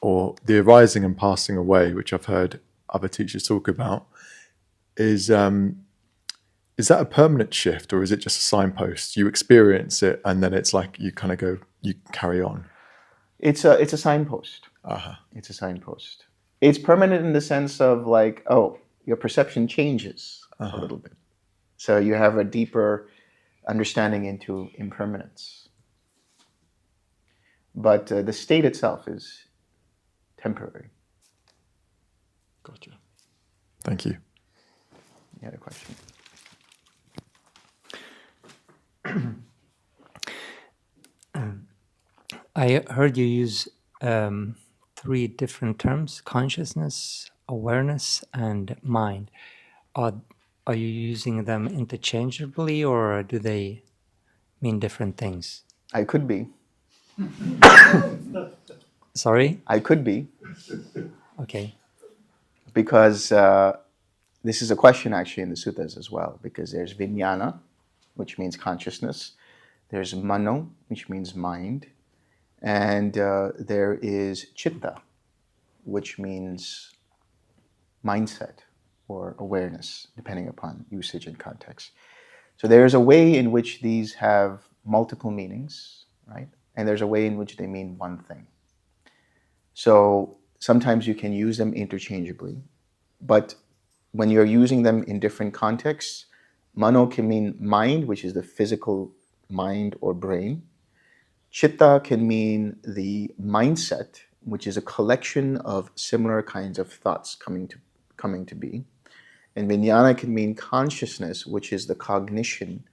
or the arising and passing away, which I've heard other teachers talk about, is that a permanent shift, or is it just a signpost? You experience it, and then it's like you kind of go, you carry on. It's a signpost. Uh-huh. It's a signpost. It's permanent in the sense of like, oh, your perception changes a little bit. So you have a deeper understanding into impermanence. But the state itself is temporary. Gotcha. Thank you. You had a question? I heard you use 3 different terms: consciousness, awareness, and mind. Are you using them interchangeably, or do they mean different things? I could be. Sorry? I could be. Okay. Because this is a question actually in the suttas as well, because there's vijnana, which means consciousness. There's mano, which means mind. And there is chitta, which means mindset or awareness, depending upon usage and context. So there's a way in which these have multiple meanings, right? And there's a way in which they mean one thing. So sometimes you can use them interchangeably, but when you're using them in different contexts, mano can mean mind, which is the physical mind or brain. Chitta can mean the mindset, which is a collection of similar kinds of thoughts coming to be. And vijnana can mean consciousness, which is the cognition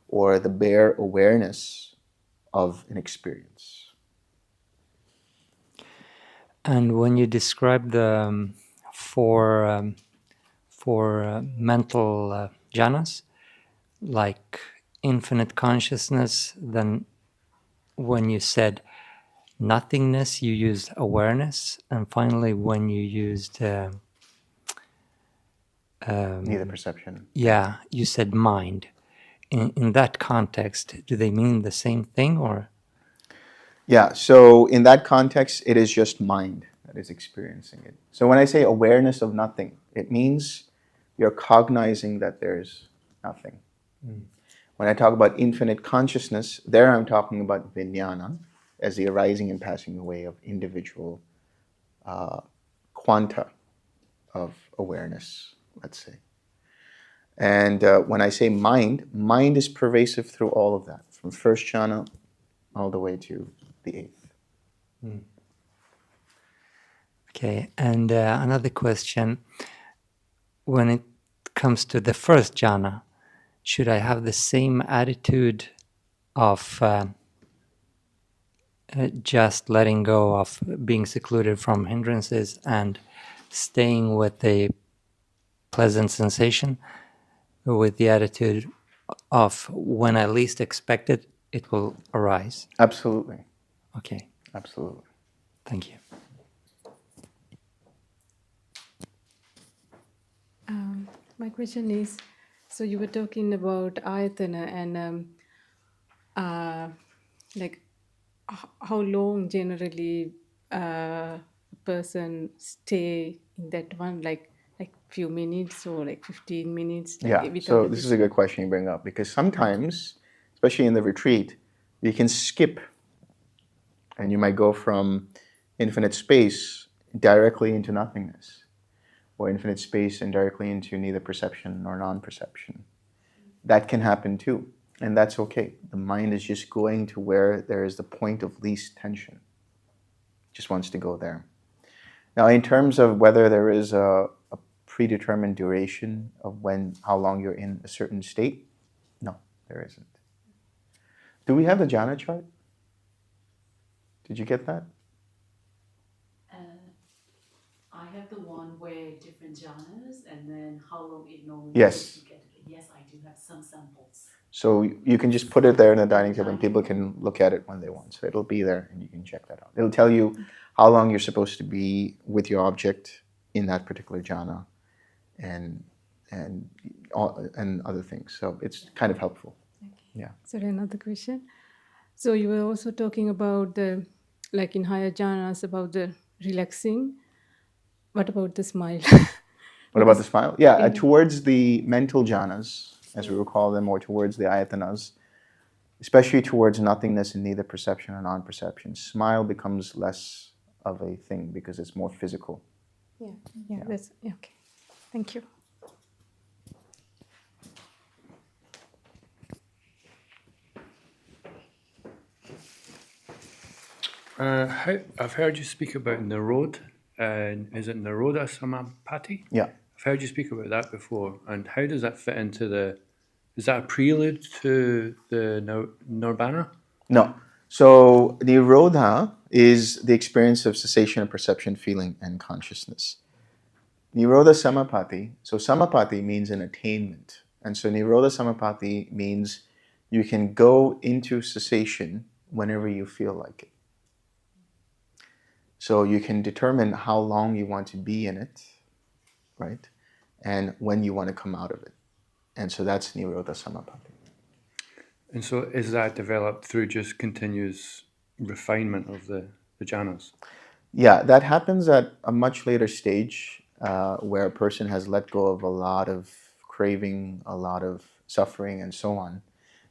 or the bare awareness of an experience. And when you describe the four mental jhanas, like infinite consciousness, then when you said nothingness, you used awareness, and finally when you used Neither perception. yeah, you said mind. In that context, do they mean the same thing, or? Yeah, so in that context, it is just mind that is experiencing it. So when I say awareness of nothing, it means you're cognizing that there's nothing. When I talk about infinite consciousness, there I'm talking about vijnana as the arising and passing away of individual quanta of awareness, let's say. And when I say mind, mind is pervasive through all of that, from first jhana all the way to the 8th. Okay, and another question. When it comes to the first jhana, should I have the same attitude of just letting go of being secluded from hindrances and staying with a pleasant sensation, with the attitude of when I least expect it, it will arise? Absolutely. Okay, Absolutely. thank you. My question is, so you were talking about ayatana and like how long generally a person stay in that one, like few minutes or like 15 minutes, like Yeah, without so a this is a good question you bring up, because sometimes, especially in the retreat, you can skip and you might go from infinite space directly into nothingness, or infinite space and directly into neither perception nor non-perception. That can happen too, and that's okay. The mind is just going to where there is the point of least tension. Just wants to go there. Now, in terms of whether there is a predetermined duration of how long you're in a certain state, no, there isn't. Do we have the jhana chart? Did you get that? I have the one where different jhanas and then how long it normally Yes. takes to get it. Yes, I do have some samples. So you can just put it there in the dining table and people can look at it when they want. So it'll be there and you can check that out. It'll tell you how long you're supposed to be with your object in that particular jhana and other things. So it's kind of helpful. Okay. Yeah. Sorry, another question. So you were also talking about the, like in higher jhanas, about the relaxing. What about the smile? What about the Because smile? Yeah, in towards the mental jhanas, as we would call them, or towards the ayatanas, especially towards nothingness and neither perception or non-perception, smile becomes less of a thing because it's more physical. Yeah, that's okay. Thank you. I've heard you speak about Narod. Is it Naroda Samapati? Yeah. I've heard you speak about that before. And how does that fit into the? Is that a prelude to the Nirvana? No. So Nirodha is the experience of cessation of perception, feeling, and consciousness. Nirodha Samapati, so Samapati means an attainment. And so Nirodha Samapati means you can go into cessation whenever you feel like it. So you can determine how long you want to be in it, right? And when you want to come out of it. And so that's Nirodha Samapati. And so is that developed through just continuous refinement of the jhanas? Yeah, that happens at a much later stage where a person has let go of a lot of craving, a lot of suffering, and so on.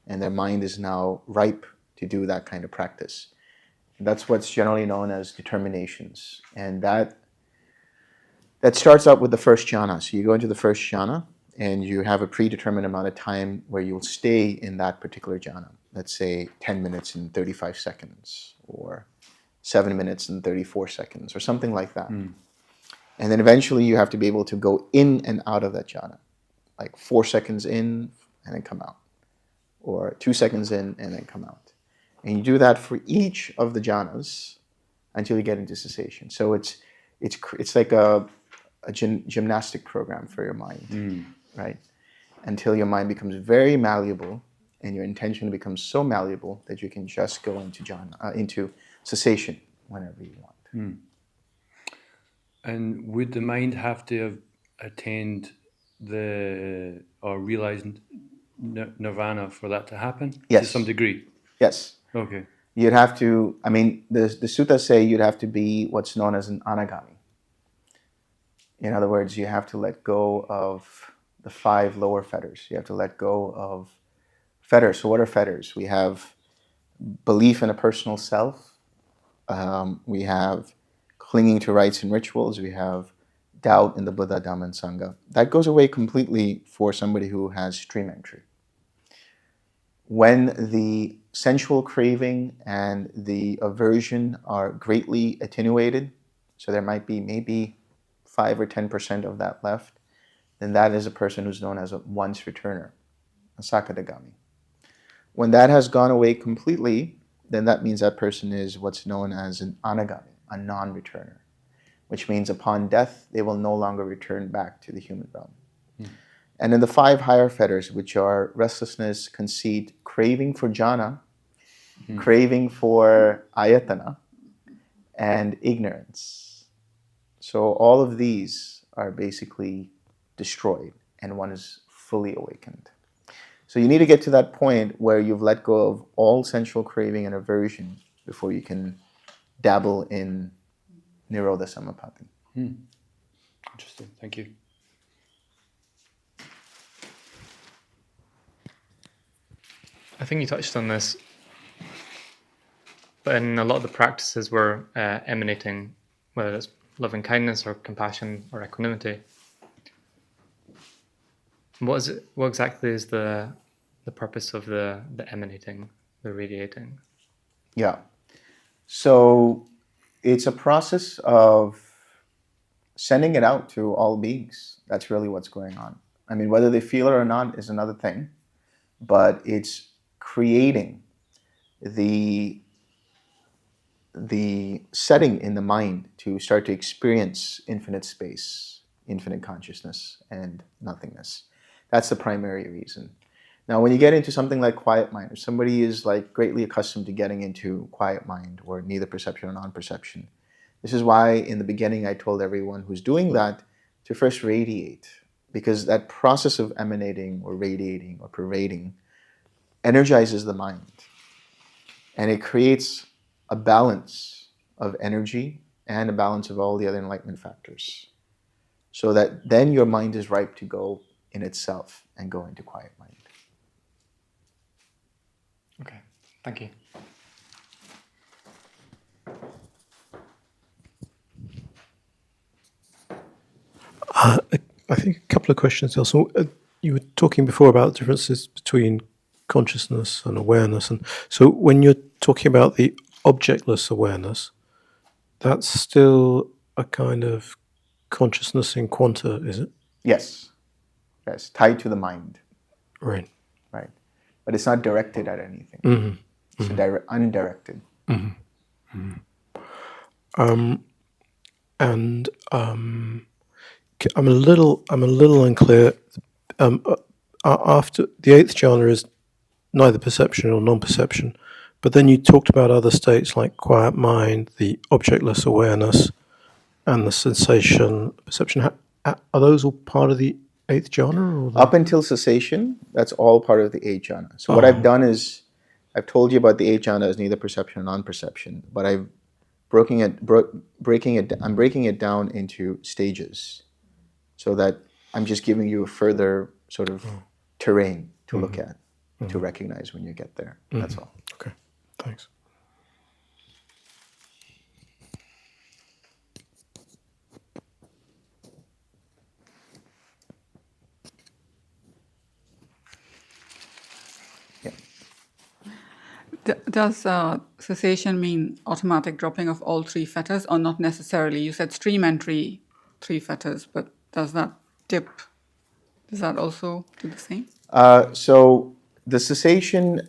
And their mind is now ripe to do that kind of practice. That's what's generally known as determinations. And that starts out with the first jhana. So you go into the first jhana and you have a predetermined amount of time where you'll stay in that particular jhana. Let's say 10 minutes and 35 seconds or 7 minutes and 34 seconds or something like that. And then eventually you have to be able to go in and out of that jhana, like 4 seconds in and then come out, or 2 seconds in and then come out. And you do that for each of the jhanas until you get into cessation. So it's like a gymnastic program for your mind, right? Until your mind becomes very malleable and your intention becomes so malleable that you can just go into into cessation whenever you want. And would the mind have to have attained or realized nirvana for that to happen? Yes. To some degree? Yes. Okay. You'd have to, I mean, the suttas say you'd have to be what's known as an anagami. In other words, you have to let go of the 5 lower fetters. You have to let go of fetters. So what are fetters? We have belief in a personal self. We have clinging to rites and rituals. We have doubt in the Buddha, Dhamma, and Sangha. That goes away completely for somebody who has stream entry. When the sensual craving and the aversion are greatly attenuated, so there might be maybe 5 or 10% of that left, then that is a person who's known as a once returner, a sakadagami. When that has gone away completely, then that means that person is what's known as an anagami, a non-returner, which means upon death, they will no longer return back to the human realm. And in the 5 higher fetters, which are restlessness, conceit, craving for jhana, craving for ayatana, and ignorance. So all of these are basically destroyed and one is fully awakened. So you need to get to that point where you've let go of all sensual craving and aversion before you can dabble in Nirodha Samapati. Interesting. Thank you. I think you touched on this, but in a lot of the practices we're emanating, whether it's loving kindness or compassion or equanimity. What exactly is the purpose of the emanating, the radiating? Yeah. So it's a process of sending it out to all beings. That's really what's going on. I mean, whether they feel it or not is another thing, but it's creating the setting in the mind to start to experience infinite space, infinite consciousness, and nothingness. That's the primary reason. Now, when you get into something like quiet mind, or somebody is like greatly accustomed to getting into quiet mind or neither perception or non-perception, this is why in the beginning I told everyone who's doing that to first radiate, because that process of emanating or radiating or pervading energizes the mind. And it creates a balance of energy and a balance of all the other enlightenment factors. So that then your mind is ripe to go in itself and go into quiet mind. Okay, thank you. I think a couple of questions, Delson. You were talking before about differences between consciousness and awareness, and so when you're talking about the objectless awareness, that's still a kind of consciousness in quanta, is it? Yes, yes, tied to the mind, Right. right? But it's not directed at anything. Mm-hmm. It's undirected. And I'm a little unclear. After the eighth jhana is neither perception nor non-perception, but then you talked about other states like quiet mind, the objectless awareness, and the sensation perception. Are those all part of the eighth jhana? Or Up until cessation, that's all part of the eighth jhana. So what I've done is, I've told you about the eighth jhana as neither perception or non-perception, but I'm breaking it down into stages, so that I'm just giving you a further sort of terrain to look at, to recognize when you get there. That's all. Okay, thanks. Does cessation mean automatic dropping of all three fetters, or not necessarily? You said stream entry, three fetters, but does that dip? Does that also do the same? So the cessation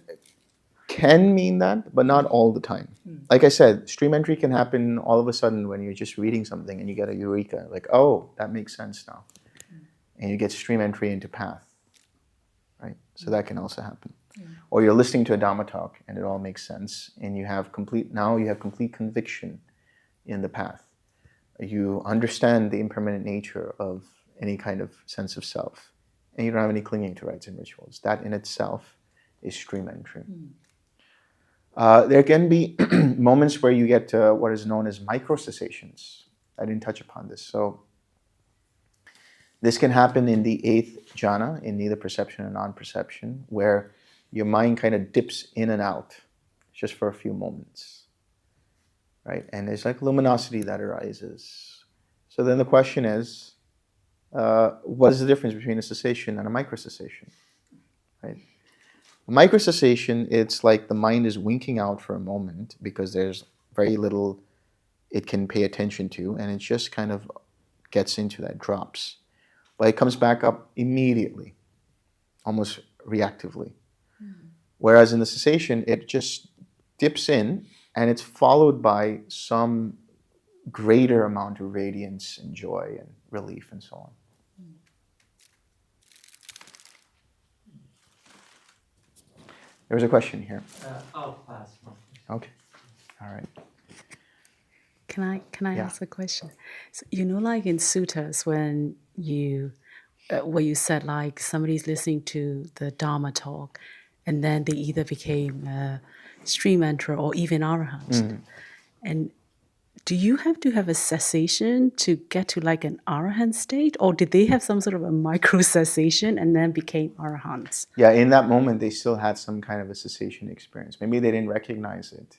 can mean that, but not all the time. Like I said, stream entry can happen all of a sudden when you're just reading something and you get a eureka, like, oh, that makes sense now. And you get stream entry into path, right? So that can also happen. Or you're listening to a Dhamma talk and it all makes sense, and you have complete conviction in the path. You understand the impermanent nature of any kind of sense of self, and you don't have any clinging to rites and rituals. That in itself is stream entry. There can be moments where you get what is known as micro cessations. I didn't touch upon this. So this can happen in the eighth jhana, in neither perception and non-perception, where your mind kind of dips in and out just for a few moments, right? And there's like luminosity that arises. So then the question is, what is the difference between a cessation and a micro cessation, right? A micro cessation, it's like the mind is winking out for a moment because there's very little it can pay attention to, and it just kind of gets into that, drops. But it comes back up immediately, almost reactively. Whereas in the cessation, it just dips in, and it's followed by some greater amount of radiance and joy and relief and so on. There was a question here. I'll pass. Okay. All right. Can I ask a question? So, like in suttas, when you where you said like somebody's listening to the Dharma talk, and then they either became a stream enterer or even arahant. And do you have to have a cessation to get to like an arahant state, or did they have some sort of a micro cessation and then became arahants? Yeah, in that moment, they still had some kind of a cessation experience. Maybe they didn't recognize it.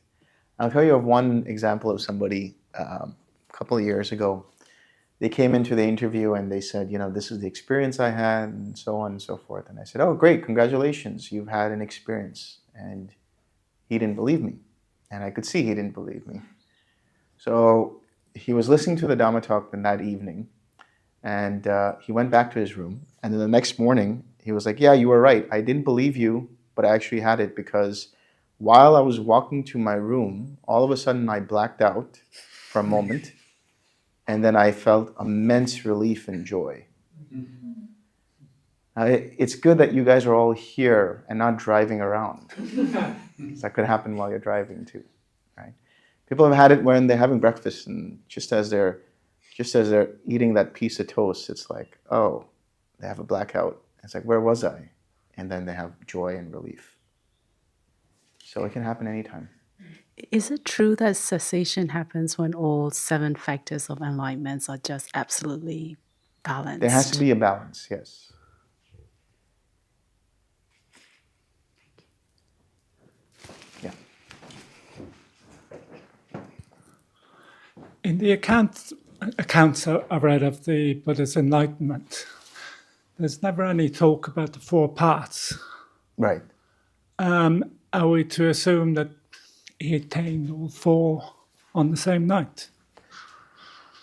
I'll tell you of one example of somebody a couple of years ago. They came into the interview and they said, this is the experience I had, and so on and so forth. And I said, oh, great, congratulations, you've had an experience. And he didn't believe me. And I could see he didn't believe me. So he was listening to the Dhamma talk that evening, and he went back to his room. And then the next morning, he was like, yeah, you were right. I didn't believe you, but I actually had it because while I was walking to my room, all of a sudden I blacked out for a moment. And then I felt immense relief and joy. It's good that you guys are all here and not driving around. That could happen while you're driving too, right? People have had it when they're having breakfast, and just as they're eating that piece of toast, it's like, oh, they have a blackout. It's like, where was I? And then they have joy and relief. So it can happen anytime. Is it true that cessation happens when all 7 factors of enlightenment are just absolutely balanced? There has to be a balance, yes. Yeah. In the account accounts I've read of the Buddha's enlightenment, there's never any talk about the 4 parts. Right. Are we to assume that he attained all 4 on the same night?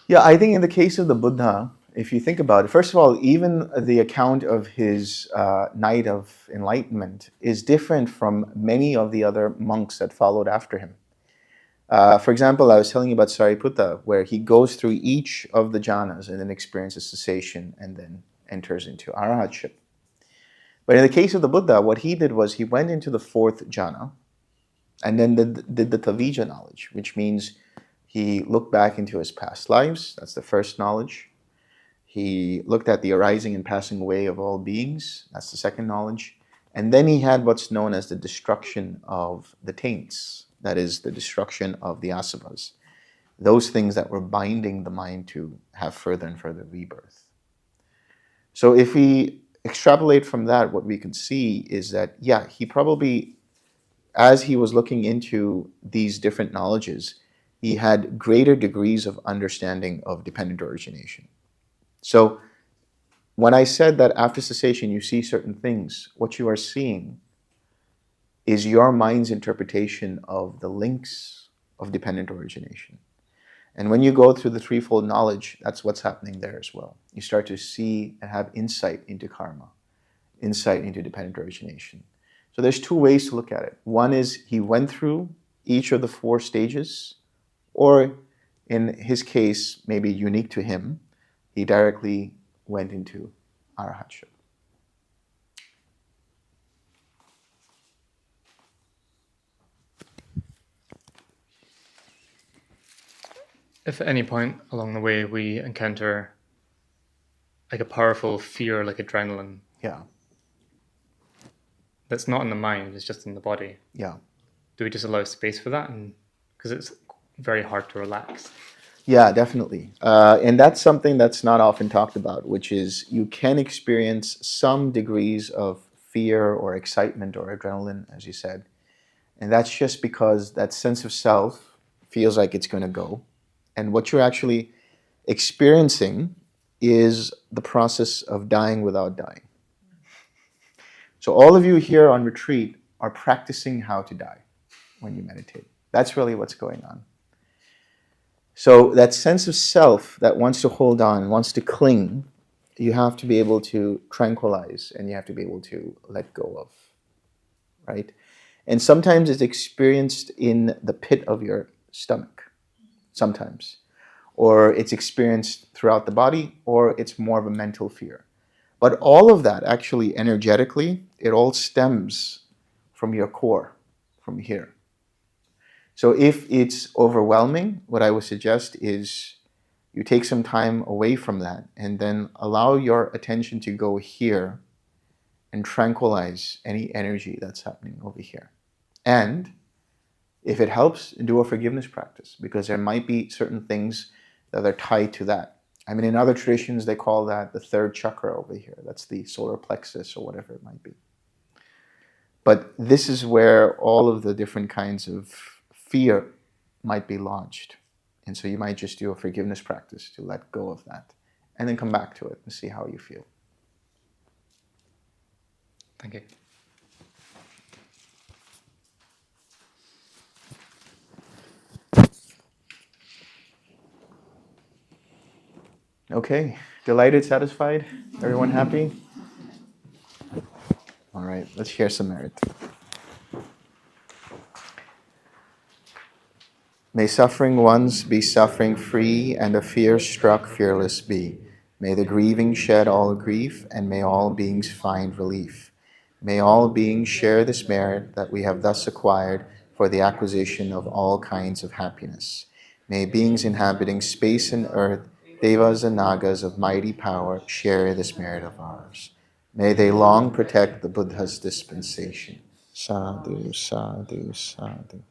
Yeah, I think in the case of the Buddha, if you think about it, first of all, even the account of his night of enlightenment is different from many of the other monks that followed after him. For example, I was telling you about Sariputta, where he goes through each of the jhanas and then experiences cessation and then enters into arahatship. But in the case of the Buddha, what he did was he went into the 4th jhana and then did the tavija knowledge, which means he looked back into his past lives. That's the first knowledge. He looked at the arising and passing away of all beings. That's the second knowledge. And then he had what's known as the destruction of the taints. That is the destruction of the asavas. Those things that were binding the mind to have further and further rebirth. So if we extrapolate from that, what we can see is that, yeah, he probably, as he was looking into these different knowledges, he had greater degrees of understanding of dependent origination. So when I said that after cessation you see certain things, what you are seeing is your mind's interpretation of the links of dependent origination. And when you go through the threefold knowledge, that's what's happening there as well. You start to see and have insight into karma, insight into dependent origination. So there's 2 ways to look at it. One is he went through each of the 4 stages, or in his case, maybe unique to him, he directly went into arahatship. If at any point along the way we encounter like a powerful fear, like adrenaline, Yeah. that's not in the mind, it's just in the body, Yeah. do we just allow space for that? And because it's very hard to relax. Yeah, definitely. And that's something that's not often talked about, which is you can experience some degrees of fear or excitement or adrenaline, as you said. And that's just because that sense of self feels like it's going to go. And what you're actually experiencing is the process of dying without dying. So all of you here on retreat are practicing how to die when you meditate. That's really what's going on. So that sense of self that wants to hold on, wants to cling, you have to be able to tranquilize and you have to be able to let go of, right? And sometimes it's experienced in the pit of your stomach, sometimes. Or it's experienced throughout the body, or it's more of a mental fear. But all of that, actually, energetically, it all stems from your core, from here. So if it's overwhelming, what I would suggest is you take some time away from that and then allow your attention to go here and tranquilize any energy that's happening over here. And if it helps, do a forgiveness practice, because there might be certain things that are tied to that. I mean, in other traditions, they call that the 3rd chakra over here. That's the solar plexus or whatever it might be. But this is where all of the different kinds of fear might be lodged. And so you might just do a forgiveness practice to let go of that and then come back to it and see how you feel. Thank you. Okay, delighted, satisfied? Everyone happy? All right, let's share some merit. May suffering ones be suffering free, and the fear-struck fearless be. May the grieving shed all grief, and may all beings find relief. May all beings share this merit that we have thus acquired for the acquisition of all kinds of happiness. May beings inhabiting space and earth, devas and nagas of mighty power, share this merit of ours. May they long protect the Buddha's dispensation. Sadhu, sadhu, sadhu.